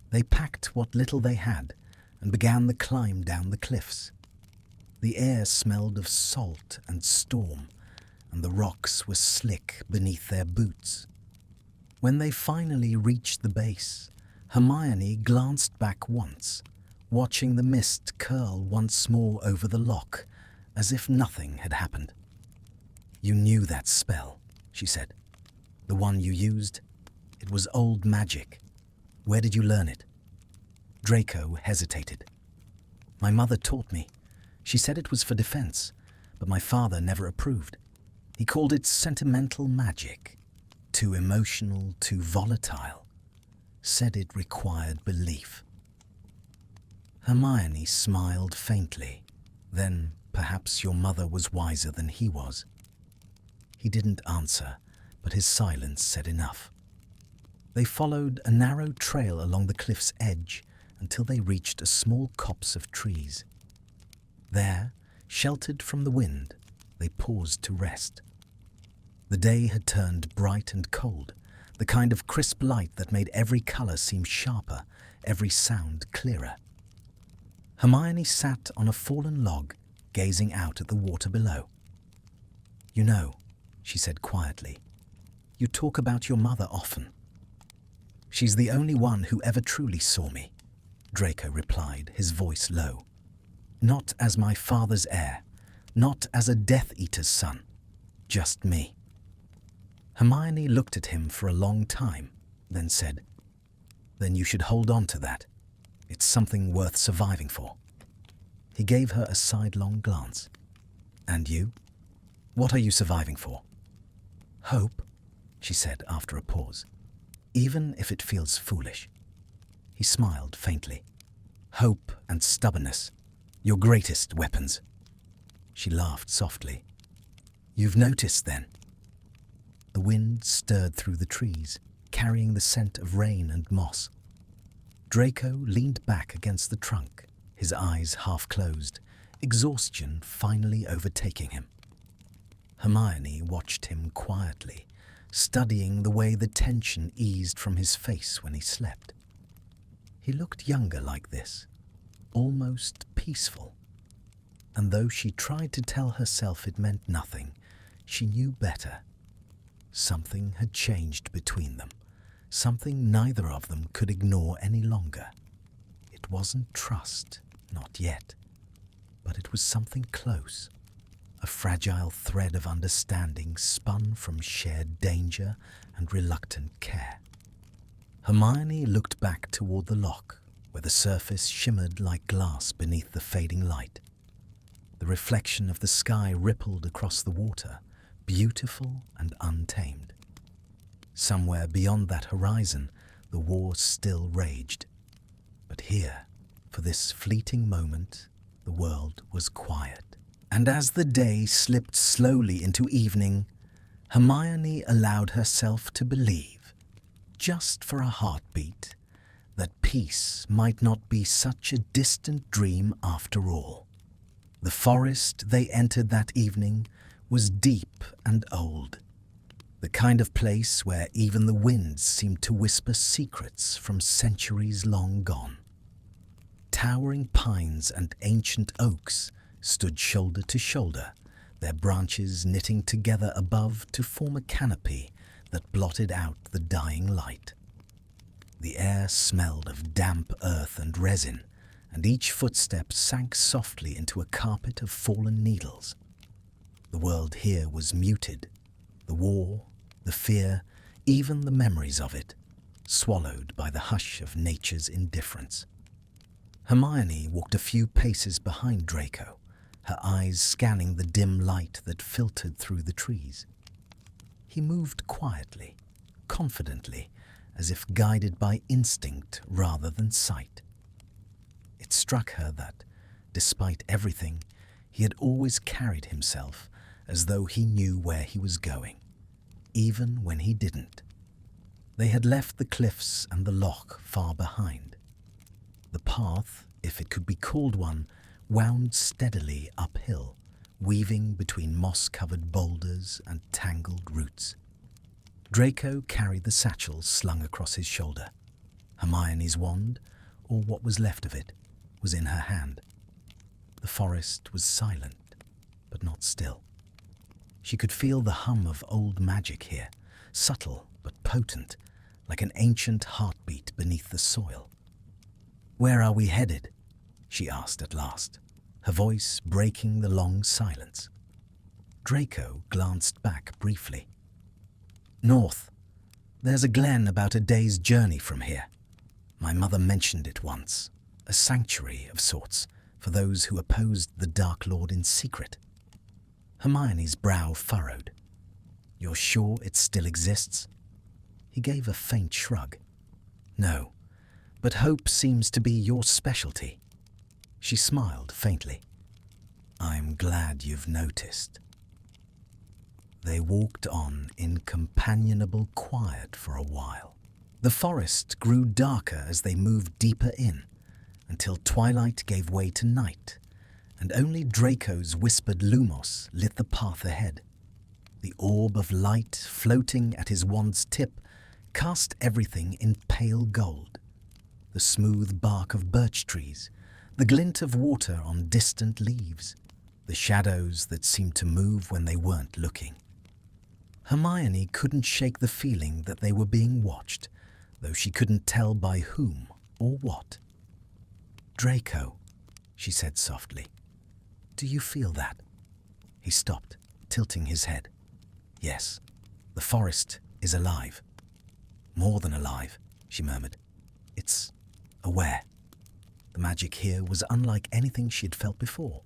S1: They packed what little they had and began the climb down the cliffs. The air smelled of salt and storm, and the rocks were slick beneath their boots. When they finally reached the base, Hermione glanced back once, watching the mist curl once more over the loch, as if nothing had happened. "You knew that spell," she said. "The one you used? It was old magic. Where did you learn it?" Draco hesitated. "My mother taught me. She said it was for defense, but my father never approved. He called it sentimental magic. Too emotional, too volatile. Said it required belief." Hermione smiled faintly. "Then perhaps your mother was wiser than he was." He didn't answer, but his silence said enough. They followed a narrow trail along the cliff's edge until they reached a small copse of trees. There, sheltered from the wind, they paused to rest. The day had turned bright and cold, the kind of crisp light that made every color seem sharper, every sound clearer. Hermione sat on a fallen log, gazing out at the water below. "You know," she said quietly, "you talk about your mother often." "She's the only one who ever truly saw me," Draco replied, his voice low. "Not as my father's heir, not as a Death Eater's son, just me." Hermione looked at him for a long time, then said, "Then you should hold on to that. It's something worth surviving for." He gave her a sidelong glance. "And you? What are you surviving for?" "Hope," she said after a pause, "even if it feels foolish." He smiled faintly. "Hope and stubbornness, your greatest weapons." She laughed softly. "You've noticed then?" The wind stirred through the trees, carrying the scent of rain and moss. Draco leaned back against the trunk, his eyes half closed, exhaustion finally overtaking him. Hermione watched him quietly, studying the way the tension eased from his face when he slept. He looked younger like this, almost peaceful. And though she tried to tell herself it meant nothing, she knew better. Something had changed between them, something neither of them could ignore any longer. It wasn't trust, not yet, but it was something close, a fragile thread of understanding spun from shared danger and reluctant care. Hermione looked back toward the loch, where the surface shimmered like glass beneath the fading light. The reflection of the sky rippled across the water, beautiful and untamed. Somewhere beyond that horizon, the war still raged. But here, for this fleeting moment, the world was quiet. And as the day slipped slowly into evening, Hermione allowed herself to believe, just for a heartbeat, that peace might not be such a distant dream after all. The forest they entered that evening was deep and old, the kind of place where even the winds seemed to whisper secrets from centuries long gone. Towering pines and ancient oaks stood shoulder to shoulder, their branches knitting together above to form a canopy that blotted out the dying light. The air smelled of damp earth and resin, and each footstep sank softly into a carpet of fallen needles. The world here was muted, the war, the fear, even the memories of it, swallowed by the hush of nature's indifference. Hermione walked a few paces behind Draco, her eyes scanning the dim light that filtered through the trees. He moved quietly, confidently, as if guided by instinct rather than sight. It struck her that, despite everything, he had always carried himself as though he knew where he was going, even when he didn't. They had left the cliffs and the loch far behind. The path, if it could be called one, wound steadily uphill, weaving between moss-covered boulders and tangled roots. Draco carried the satchel slung across his shoulder. Hermione's wand, or what was left of it, was in her hand. The forest was silent, but not still. She could feel the hum of old magic here, subtle but potent, like an ancient heartbeat beneath the soil. "Where are we headed?" she asked at last, her voice breaking the long silence. Draco glanced back briefly. "North. There's a glen about a day's journey from here. My mother mentioned it once, a sanctuary of sorts for those who opposed the Dark Lord in secret." Hermione's brow furrowed. "You're sure it still exists?" He gave a faint shrug. "No, but hope seems to be your specialty." She smiled faintly. "I'm glad you've noticed." They walked on in companionable quiet for a while. The forest grew darker as they moved deeper in, until twilight gave way to night, and only Draco's whispered lumos lit the path ahead. The orb of light floating at his wand's tip cast everything in pale gold. The smooth bark of birch trees, the glint of water on distant leaves, the shadows that seemed to move when they weren't looking. Hermione couldn't shake the feeling that they were being watched, though she couldn't tell by whom or what. "Draco," she said softly, "do you feel that?" He stopped, tilting his head. "Yes, the forest is alive." "More than alive," she murmured. "It's aware." The magic here was unlike anything she had felt before.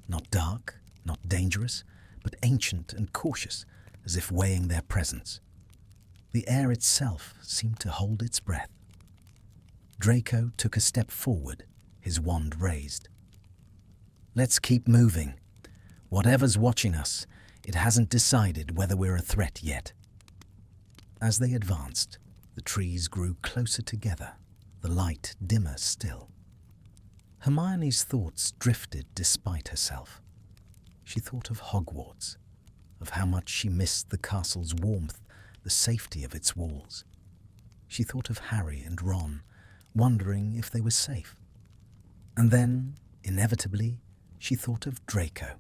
S1: Not dark, not dangerous, but ancient and cautious, as if weighing their presence. The air itself seemed to hold its breath. Draco took a step forward, his wand raised. "Let's keep moving. Whatever's watching us, it hasn't decided whether we're a threat yet." As they advanced, the trees grew closer together, the light dimmer still. Hermione's thoughts drifted despite herself. She thought of Hogwarts, of how much she missed the castle's warmth, the safety of its walls. She thought of Harry and Ron, wondering if they were safe. And then, inevitably, she thought of Draco.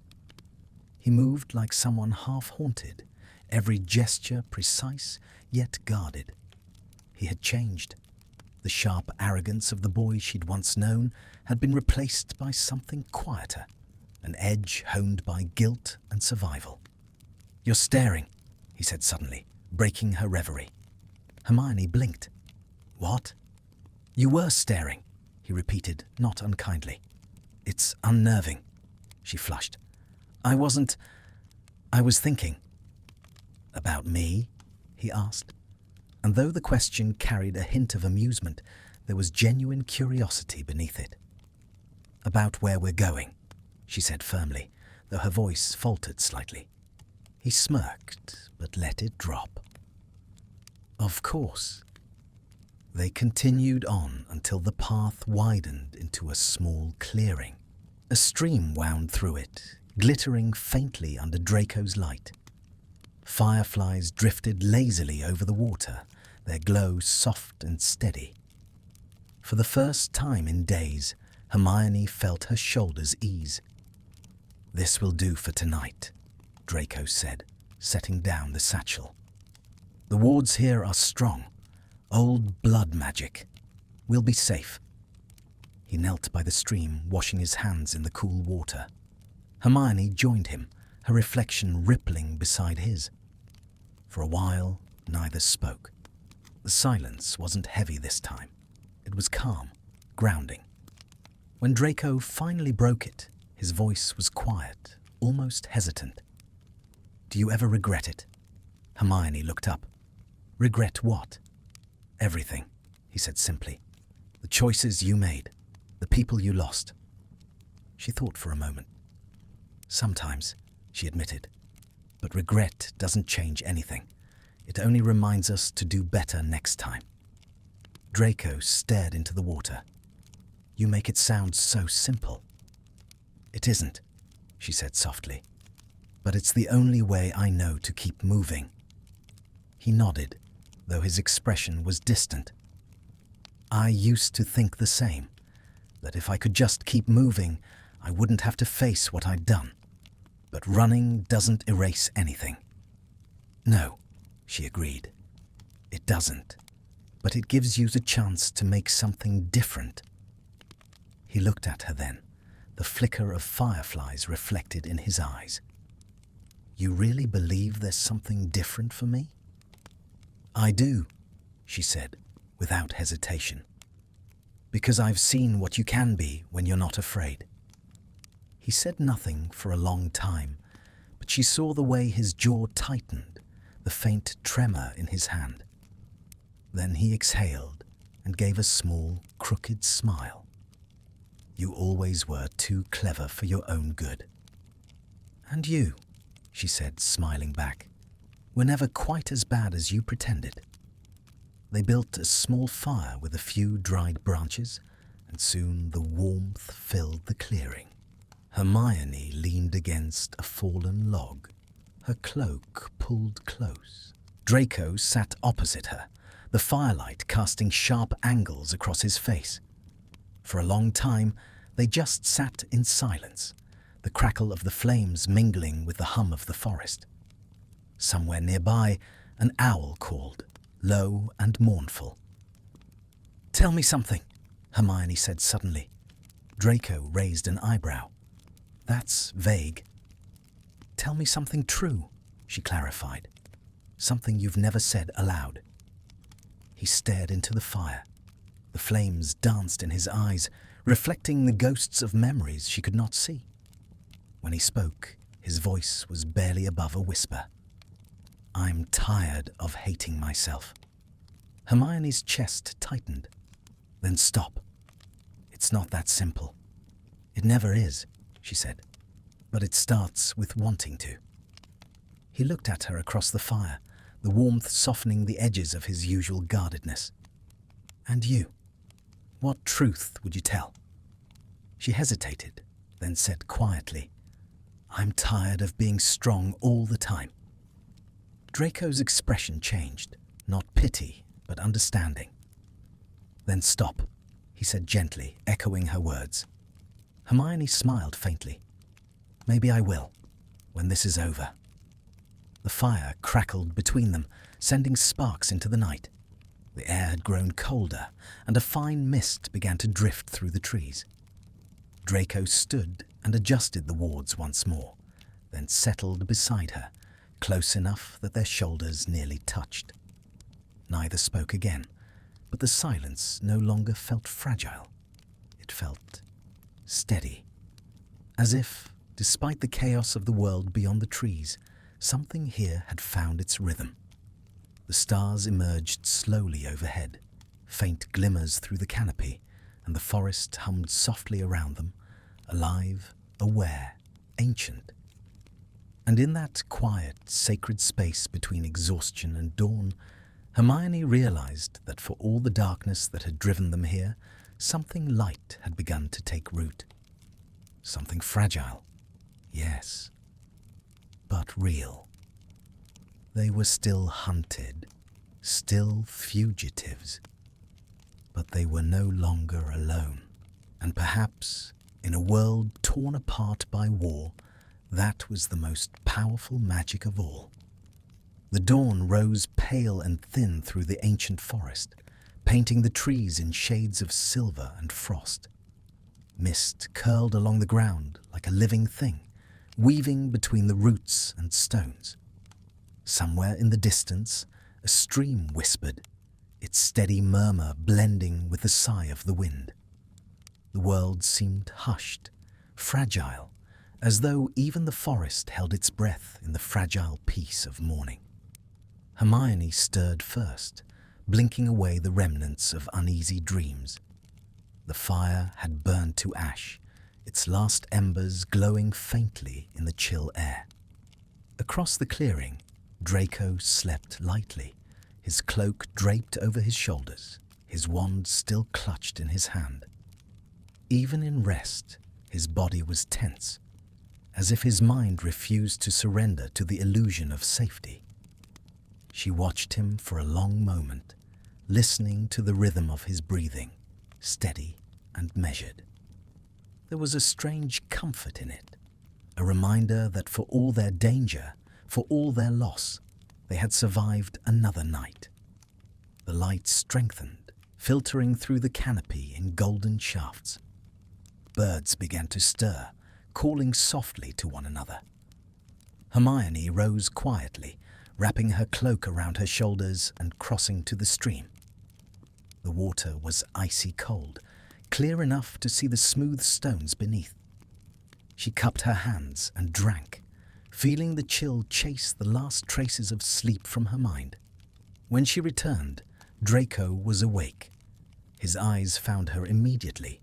S1: He moved like someone half-haunted, every gesture precise yet guarded. He had changed. The sharp arrogance of the boy she'd once known had been replaced by something quieter, an edge honed by guilt and survival. "You're staring," he said suddenly, breaking her reverie. Hermione blinked. "What?" "You were staring," he repeated, not unkindly. "It's unnerving." She flushed. I was thinking." "About me?" he asked. And though the question carried a hint of amusement, there was genuine curiosity beneath it. "About where we're going," she said firmly, though her voice faltered slightly. He smirked, but let it drop. "Of course." They continued on until the path widened into a small clearing. A stream wound through it, glittering faintly under Draco's light. Fireflies drifted lazily over the water, their glow soft and steady. For the first time in days, Hermione felt her shoulders ease. "This will do for tonight," Draco said, setting down the satchel. "The wards here are strong, old blood magic. We'll be safe." He knelt by the stream, washing his hands in the cool water. Hermione joined him, her reflection rippling beside his. For a while, neither spoke. The silence wasn't heavy this time. It was calm, grounding. When Draco finally broke it, his voice was quiet, almost hesitant. "Do you ever regret it?" Hermione looked up. Regret what? Everything, he said simply. The choices you made, the people you lost. She thought for a moment. Sometimes, she admitted, but regret doesn't change anything. It only reminds us to do better next time. Draco stared into the water. You make it sound so simple. It isn't, she said softly, but it's the only way I know to keep moving. He nodded, though his expression was distant. I used to think the same, that if I could just keep moving, I wouldn't have to face what I'd done. But running doesn't erase anything. No, she agreed. It doesn't, but it gives you the chance to make something different. He looked at her then, the flicker of fireflies reflected in his eyes. You really believe there's something different for me? I do, she said, without hesitation. Because I've seen what you can be when you're not afraid. He said nothing for a long time, but she saw the way his jaw tightened, the faint tremor in his hand. Then he exhaled and gave a small, crooked smile. You always were too clever for your own good. And you, she said, smiling back, were never quite as bad as you pretended. They built a small fire with a few dried branches, and soon the warmth filled the clearing. Hermione leaned against a fallen log, her cloak pulled close. Draco sat opposite her, the firelight casting sharp angles across his face. For a long time, they just sat in silence, the crackle of the flames mingling with the hum of the forest. Somewhere nearby, an owl called, low and mournful. Tell me something, Hermione said suddenly. Draco raised an eyebrow. That's vague. Tell me something true, she clarified. Something you've never said aloud. He stared into the fire. The flames danced in his eyes, reflecting the ghosts of memories she could not see. When he spoke, his voice was barely above a whisper. I'm tired of hating myself. Hermione's chest tightened. Then stop. It's not that simple. It never is, she said, but it starts with wanting to. He looked at her across the fire, the warmth softening the edges of his usual guardedness. And you? What truth would you tell? She hesitated, then said quietly, I'm tired of being strong all the time. Draco's expression changed, not pity, but understanding. Then stop, he said gently, echoing her words. Hermione smiled faintly. Maybe I will, when this is over. The fire crackled between them, sending sparks into the night. The air had grown colder, and a fine mist began to drift through the trees. Draco stood and adjusted the wards once more, then settled beside her, close enough that their shoulders nearly touched. Neither spoke again, but the silence no longer felt fragile. It felt steady, as if, despite the chaos of the world beyond the trees, something here had found its rhythm. The stars emerged slowly overhead, faint glimmers through the canopy, and the forest hummed softly around them, alive, aware, ancient. And in that quiet, sacred space between exhaustion and dawn, Hermione realized that for all the darkness that had driven them here, something light had begun to take root. Something fragile, yes, but real. They were still hunted, still fugitives, but they were no longer alone. And perhaps, in a world torn apart by war, that was the most powerful magic of all. The dawn rose pale and thin through the ancient forest, painting the trees in shades of silver and frost. Mist curled along the ground like a living thing, weaving between the roots and stones. Somewhere in the distance, a stream whispered, its steady murmur blending with the sigh of the wind. The world seemed hushed, fragile, as though even the forest held its breath in the fragile peace of morning. Hermione stirred first, blinking away the remnants of uneasy dreams. The fire had burned to ash, its last embers glowing faintly in the chill air. Across the clearing, Draco slept lightly, his cloak draped over his shoulders, his wand still clutched in his hand. Even in rest, his body was tense, as if his mind refused to surrender to the illusion of safety. She watched him for a long moment, listening to the rhythm of his breathing, steady and measured. There was a strange comfort in it, a reminder that for all their danger, for all their loss, they had survived another night. The light strengthened, filtering through the canopy in golden shafts. Birds began to stir, calling softly to one another. Hermione rose quietly, wrapping her cloak around her shoulders and crossing to the stream. The water was icy cold, clear enough to see the smooth stones beneath. She cupped her hands and drank, feeling the chill chase the last traces of sleep from her mind. When she returned, Draco was awake. His eyes found her immediately,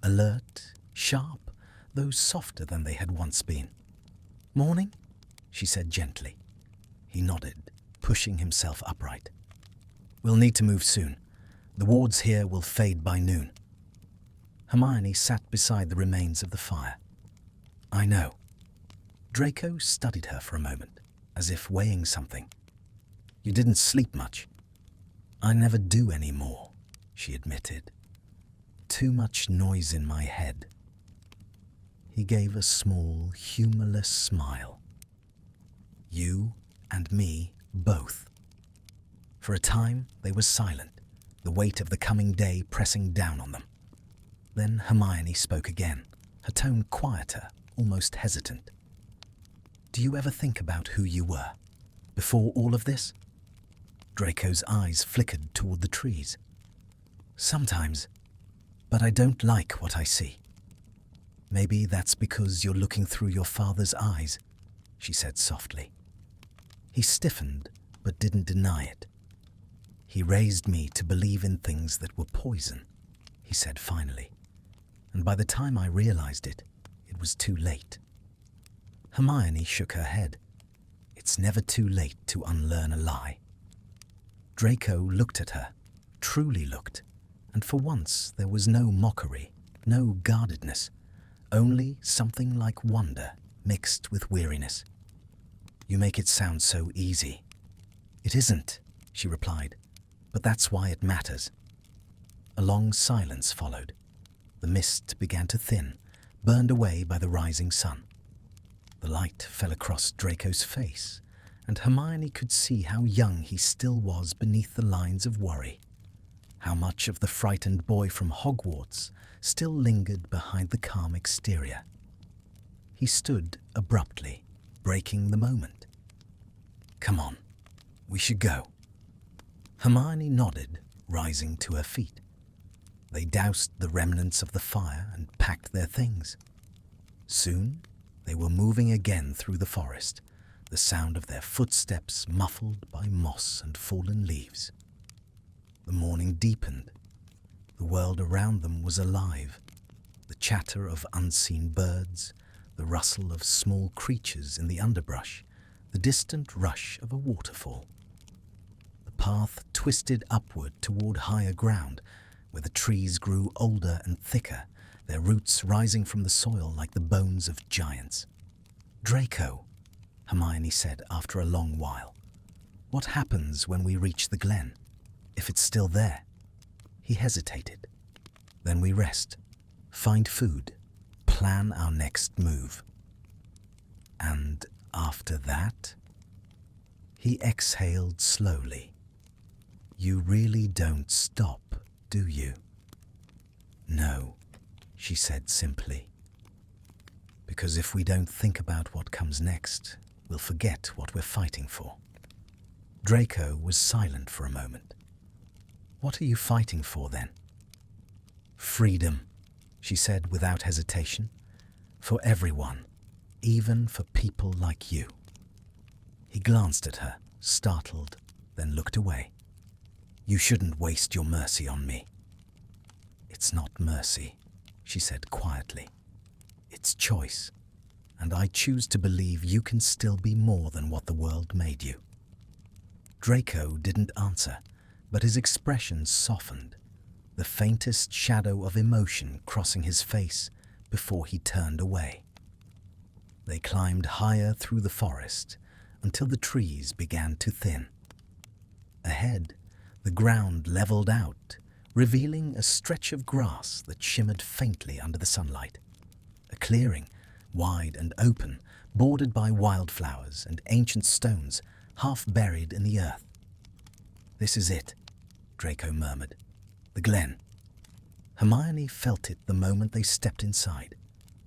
S1: alert, sharp, though softer than they had once been. "Morning?" she said gently. He nodded, pushing himself upright. "We'll need to move soon. The wards here will fade by noon." Hermione sat beside the remains of the fire. "I know." Draco studied her for a moment, as if weighing something. "You didn't sleep much." "I never do anymore," she admitted. "Too much noise in my head." He gave a small, humorless smile. "You and me both." For a time they were silent, the weight of the coming day pressing down on them. Then Hermione spoke again, her tone quieter, almost hesitant. "Do you ever think about who you were, before all of this?" Draco's eyes flickered toward the trees. "Sometimes, but I don't like what I see." "Maybe that's because you're looking through your father's eyes," she said softly. He stiffened, but didn't deny it. "He raised me to believe in things that were poison," he said finally. And by the time I realized it, it was too late. Hermione shook her head. It's never too late to unlearn a lie. Draco looked at her, truly looked, and for once there was no mockery, no guardedness, only something like wonder mixed with weariness. "You make it sound so easy." "It isn't," she replied, "but that's why it matters." A long silence followed. The mist began to thin, burned away by the rising sun. The light fell across Draco's face, and Hermione could see how young he still was beneath the lines of worry, how much of the frightened boy from Hogwarts still lingered behind the calm exterior. He stood abruptly, breaking the moment. "Come on, we should go." Hermione nodded, rising to her feet. They doused the remnants of the fire and packed their things. Soon, they were moving again through the forest, the sound of their footsteps muffled by moss and fallen leaves. The morning deepened. The world around them was alive. The chatter of unseen birds, the rustle of small creatures in the underbrush, the distant rush of a waterfall. The path twisted upward toward higher ground, where the trees grew older and thicker, their roots rising from the soil like the bones of giants. "Draco," Hermione said after a long while, "what happens when we reach the glen, if it's still there?" He hesitated. "Then we rest, find food, plan our next move." "And after that?" He exhaled slowly. "You really don't stop, do you?" "No," she said simply. "Because if we don't think about what comes next, we'll forget what we're fighting for." Draco was silent for a moment. "What are you fighting for then?" "Freedom," she said without hesitation. "For everyone, even for people like you." He glanced at her, startled, then looked away. "You shouldn't waste your mercy on me." "It's not mercy," she said quietly. "It's choice, and I choose to believe you can still be more than what the world made you." Draco didn't answer, but his expression softened, the faintest shadow of emotion crossing his face before he turned away. They climbed higher through the forest until the trees began to thin. Ahead, the ground leveled out, revealing a stretch of grass that shimmered faintly under the sunlight. A clearing, wide and open, bordered by wildflowers and ancient stones half buried in the earth. "This is it," Draco murmured. "The glen." Hermione felt it the moment they stepped inside,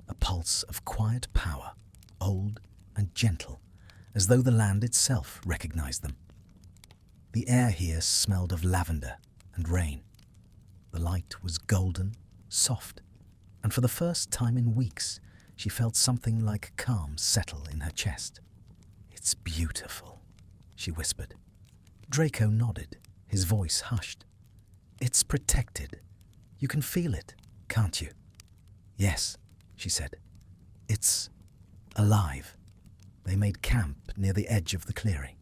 S1: a pulse of quiet power, old and gentle, as though the land itself recognized them. The air here smelled of lavender and rain. The light was golden, soft, and for the first time in weeks, she felt something like calm settle in her chest. "It's beautiful," she whispered. Draco nodded, his voice hushed. "It's protected. You can feel it, can't you?" "Yes," she said. "It's alive." They made camp near the edge of the clearing.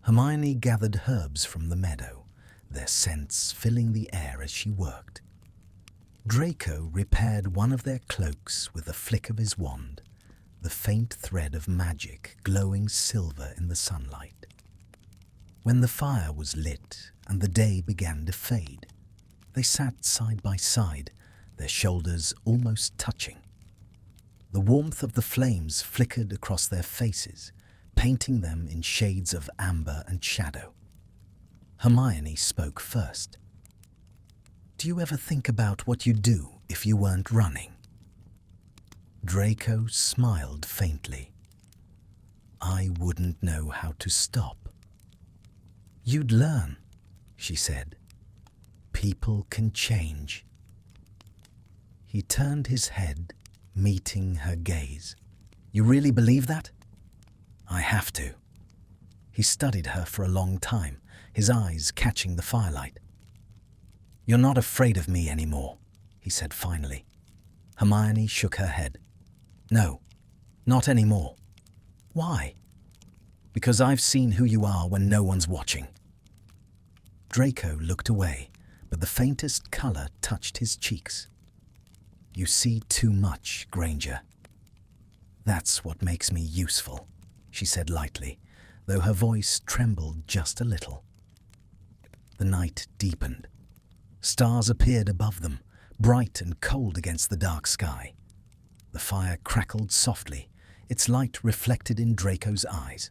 S1: Hermione gathered herbs from the meadow, their scents filling the air as she worked. Draco repaired one of their cloaks with a flick of his wand, the faint thread of magic glowing silver in the sunlight. When the fire was lit and the day began to fade, they sat side by side, their shoulders almost touching. The warmth of the flames flickered across their faces, painting them in shades of amber and shadow. Hermione spoke first. "Do you ever think about what you'd do if you weren't running?" Draco smiled faintly. "I wouldn't know how to stop." "You'd learn," she said. "People can change." He turned his head, meeting her gaze. "You really believe that?" "I have to." He studied her for a long time, his eyes catching the firelight. "You're not afraid of me anymore," he said finally. Hermione shook her head. "No, not anymore." "Why?" "Because I've seen who you are when no one's watching." Draco looked away, but the faintest color touched his cheeks. "You see too much, Granger." "That's what makes me useful," she said lightly, though her voice trembled just a little. The night deepened. Stars appeared above them, bright and cold against the dark sky. The fire crackled softly, its light reflected in Draco's eyes.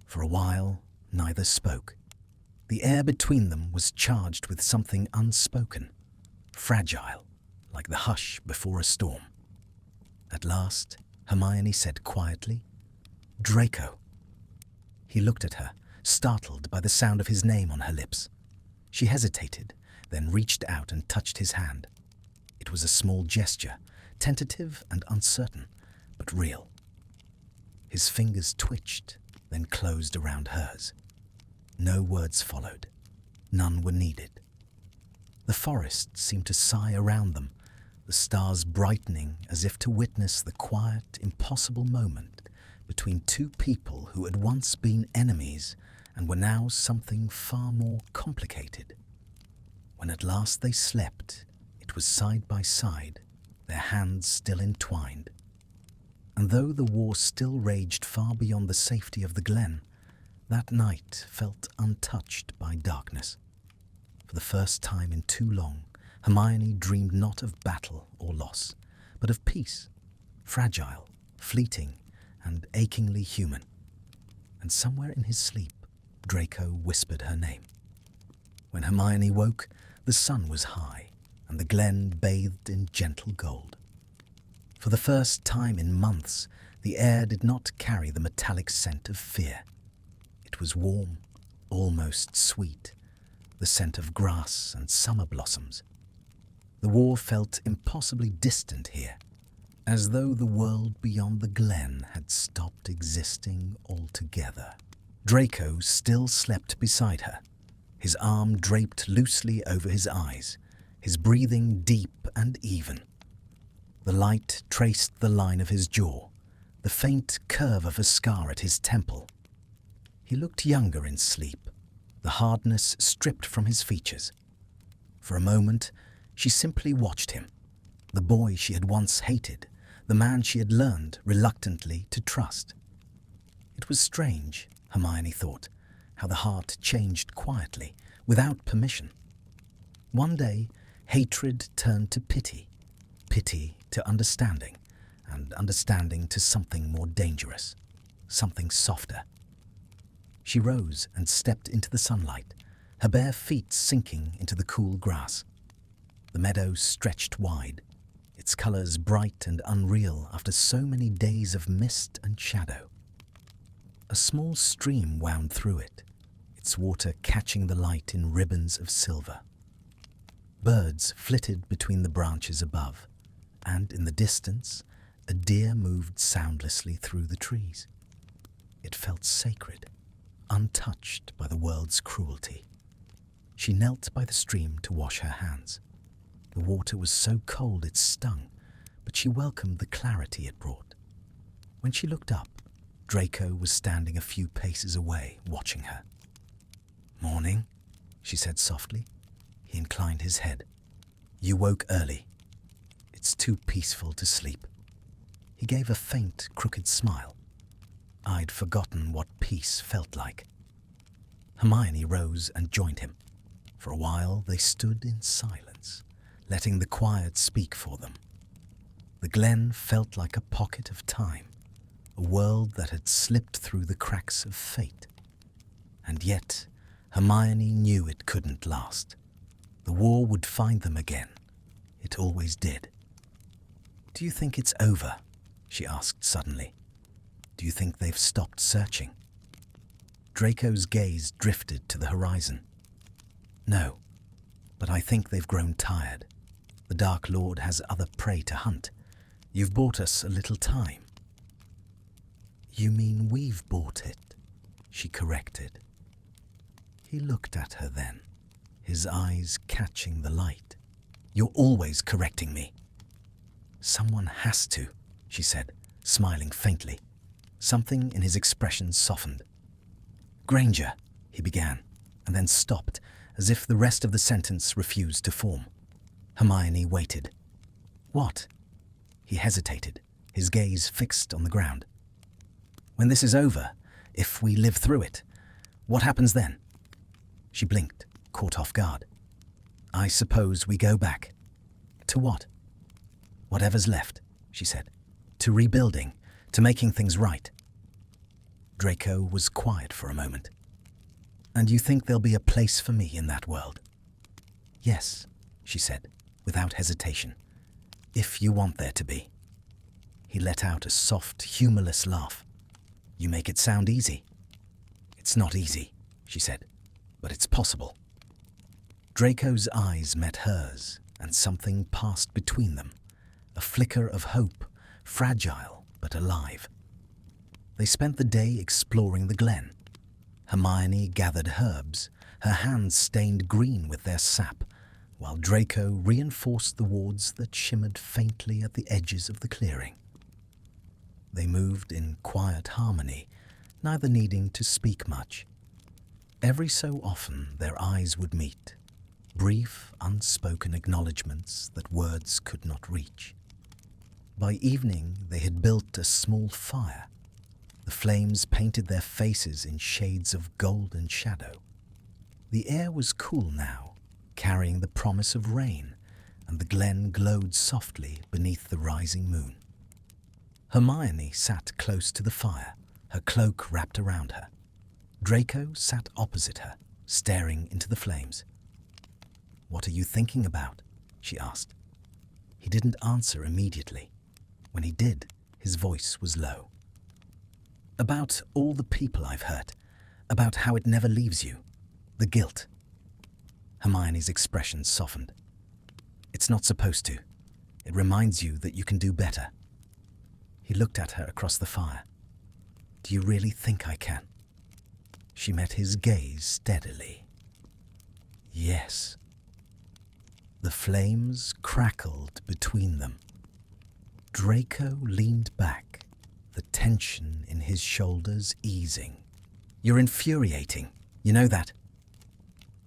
S1: For a while, neither spoke. The air between them was charged with something unspoken, fragile, like the hush before a storm. At last, Hermione said quietly, "Draco." He looked at her, startled by the sound of his name on her lips. She hesitated, then reached out and touched his hand. It was a small gesture, tentative and uncertain, but real. His fingers twitched, then closed around hers. No words followed. None were needed. The forest seemed to sigh around them, the stars brightening as if to witness the quiet, impossible moment between two people who had once been enemies and were now something far more complicated. When at last they slept, it was side by side, their hands still entwined. And though the war still raged far beyond the safety of the glen, that night felt untouched by darkness. For the first time in too long, Hermione dreamed not of battle or loss, but of peace, fragile, fleeting, and achingly human. And somewhere in his sleep, Draco whispered her name. When Hermione woke, the sun was high, and the glen bathed in gentle gold. For the first time in months, the air did not carry the metallic scent of fear. It was warm, almost sweet, the scent of grass and summer blossoms. The war felt impossibly distant here, as though the world beyond the glen had stopped existing altogether. Draco still slept beside her, his arm draped loosely over his eyes, his breathing deep and even. The light traced the line of his jaw, the faint curve of a scar at his temple. He looked younger in sleep, the hardness stripped from his features. For a moment, she simply watched him, the boy she had once hated, the man she had learned reluctantly to trust. It was strange, Hermione thought, how the heart changed quietly, without permission. One day, hatred turned to pity, pity to understanding, and understanding to something more dangerous, something softer. She rose and stepped into the sunlight, her bare feet sinking into the cool grass. The meadow stretched wide, its colours bright and unreal after so many days of mist and shadow. A small stream wound through it, its water catching the light in ribbons of silver. Birds flitted between the branches above, and in the distance, a deer moved soundlessly through the trees. It felt sacred, untouched by the world's cruelty. She knelt by the stream to wash her hands. The water was so cold it stung, but she welcomed the clarity it brought. When she looked up, Draco was standing a few paces away, watching her. "Morning," she said softly. He inclined his head. "You woke early. It's too peaceful to sleep." He gave a faint, crooked smile. I'd forgotten what peace felt like. Hermione rose and joined him. For a while they stood in silence, letting the quiet speak for them. The glen felt like a pocket of time, a world that had slipped through the cracks of fate. And yet, Hermione knew it couldn't last. The war would find them again. It always did. "Do you think it's over?" she asked suddenly. "Do you think they've stopped searching?" Draco's gaze drifted to the horizon. "No, but I think they've grown tired. The Dark Lord has other prey to hunt. You've bought us a little time." "You mean we've bought it," she corrected. He looked at her then, his eyes catching the light. "You're always correcting me." "Someone has to," she said, smiling faintly. Something in his expression softened. "Granger," he began, and then stopped, as if the rest of the sentence refused to form. Hermione waited. "What?" He hesitated, his gaze fixed on the ground. "When this is over, if we live through it, what happens then?" She blinked, caught off guard. "I suppose we go back." "To what?" "Whatever's left," she said. "To rebuilding, to making things right." Draco was quiet for a moment. "And you think there'll be a place for me in that world?" "Yes," she said, without hesitation. "If you want there to be." He let out a soft, humorless laugh. "You make it sound easy." "It's not easy," she said, "but it's possible." Draco's eyes met hers, and something passed between them, a flicker of hope, fragile but alive. They spent the day exploring the glen. Hermione gathered herbs, her hands stained green with their sap, while Draco reinforced the wards that shimmered faintly at the edges of the clearing. They moved in quiet harmony, neither needing to speak much. Every so often their eyes would meet, brief, unspoken acknowledgements that words could not reach. By evening they had built a small fire. The flames painted their faces in shades of golden shadow. The air was cool now, carrying the promise of rain, and the glen glowed softly beneath the rising moon. Hermione sat close to the fire, her cloak wrapped around her. Draco sat opposite her, staring into the flames. "What are you thinking about?" she asked. He didn't answer immediately. When he did, his voice was low. "About all the people I've hurt, about how it never leaves you, the guilt." Hermione's expression softened. "It's not supposed to. It reminds you that you can do better." He looked at her across the fire. "Do you really think I can?" She met his gaze steadily. Yes. The flames crackled between them. Draco leaned back, the tension in his shoulders easing. You're infuriating, you know that?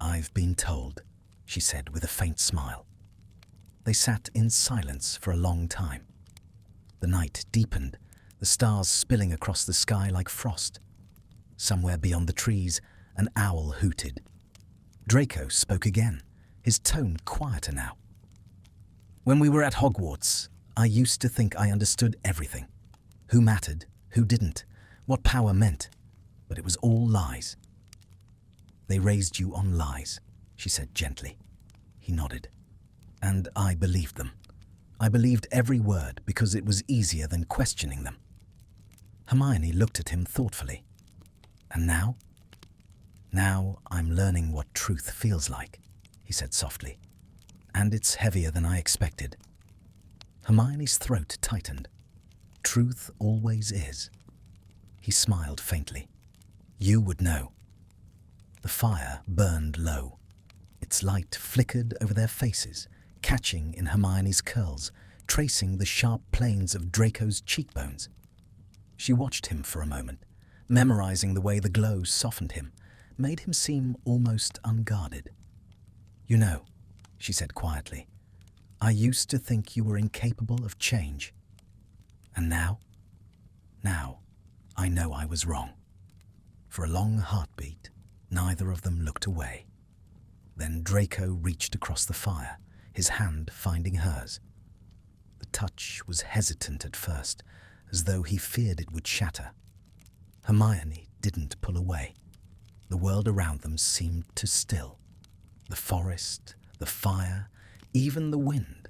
S1: I've been told, she said with a faint smile. They sat in silence for a long time. The night deepened, the stars spilling across the sky like frost. Somewhere beyond the trees, an owl hooted. Draco spoke again, his tone quieter now. When we were at Hogwarts, I used to think I understood everything. Who mattered, who didn't, what power meant. But it was all lies. They raised you on lies, she said gently. He nodded. And I believed them. I believed every word because it was easier than questioning them. Hermione looked at him thoughtfully. And now? Now I'm learning what truth feels like, he said softly. And it's heavier than I expected. Hermione's throat tightened. Truth always is. He smiled faintly. You would know. The fire burned low. Its light flickered over their faces, catching in Hermione's curls, tracing the sharp planes of Draco's cheekbones. She watched him for a moment, memorizing the way the glow softened him, made him seem almost unguarded. You know, she said quietly, I used to think you were incapable of change. And now? Now, I know I was wrong. For a long heartbeat, neither of them looked away. Then Draco reached across the fire, his hand finding hers. The touch was hesitant at first, as though he feared it would shatter. Hermione didn't pull away. The world around them seemed to still. The forest, the fire, even the wind.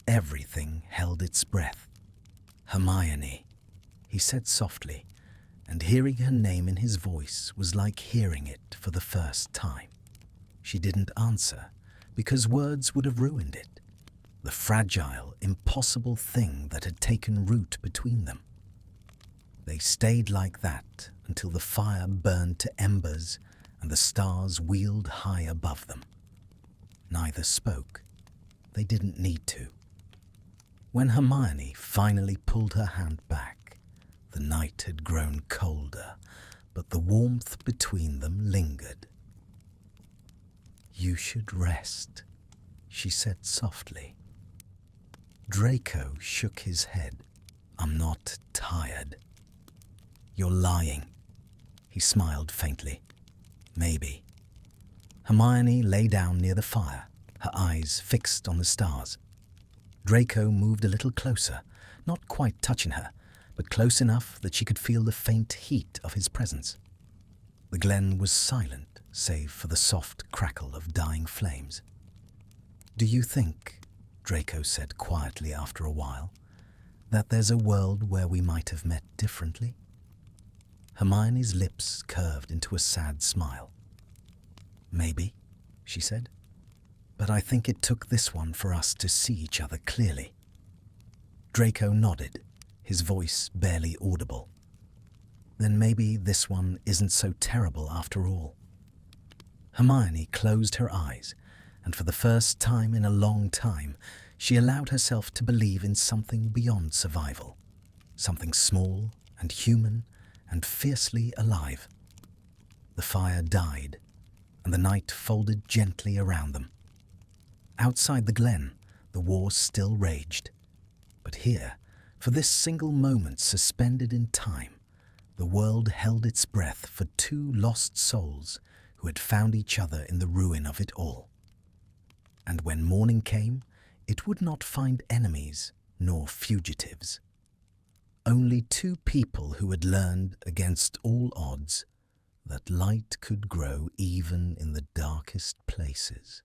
S1: Everything held its breath. Hermione, he said softly, and hearing her name in his voice was like hearing it for the first time. She didn't answer, because words would have ruined it. The fragile, impossible thing that had taken root between them. They stayed like that until the fire burned to embers and the stars wheeled high above them. Neither spoke. They didn't need to. When Hermione finally pulled her hand back, the night had grown colder, but the warmth between them lingered. You should rest, she said softly. Draco shook his head. I'm not tired. You're lying. He smiled faintly. Maybe. Hermione lay down near the fire, her eyes fixed on the stars. Draco moved a little closer, not quite touching her, but close enough that she could feel the faint heat of his presence. The glen was silent, save for the soft crackle of dying flames. Do you think, Draco said quietly after a while, that there's a world where we might have met differently? Hermione's lips curved into a sad smile. Maybe, she said, but I think it took this one for us to see each other clearly. Draco nodded, his voice barely audible. Then maybe this one isn't so terrible after all. Hermione closed her eyes, and for the first time in a long time, she allowed herself to believe in something beyond survival, something small and human and fiercely alive. The fire died, and the night folded gently around them. Outside the glen, the war still raged. But here, for this single moment suspended in time, the world held its breath for two lost souls who had found each other in the ruin of it all. And when morning came, it would not find enemies nor fugitives. Only two people who had learned against all odds that light could grow even in the darkest places.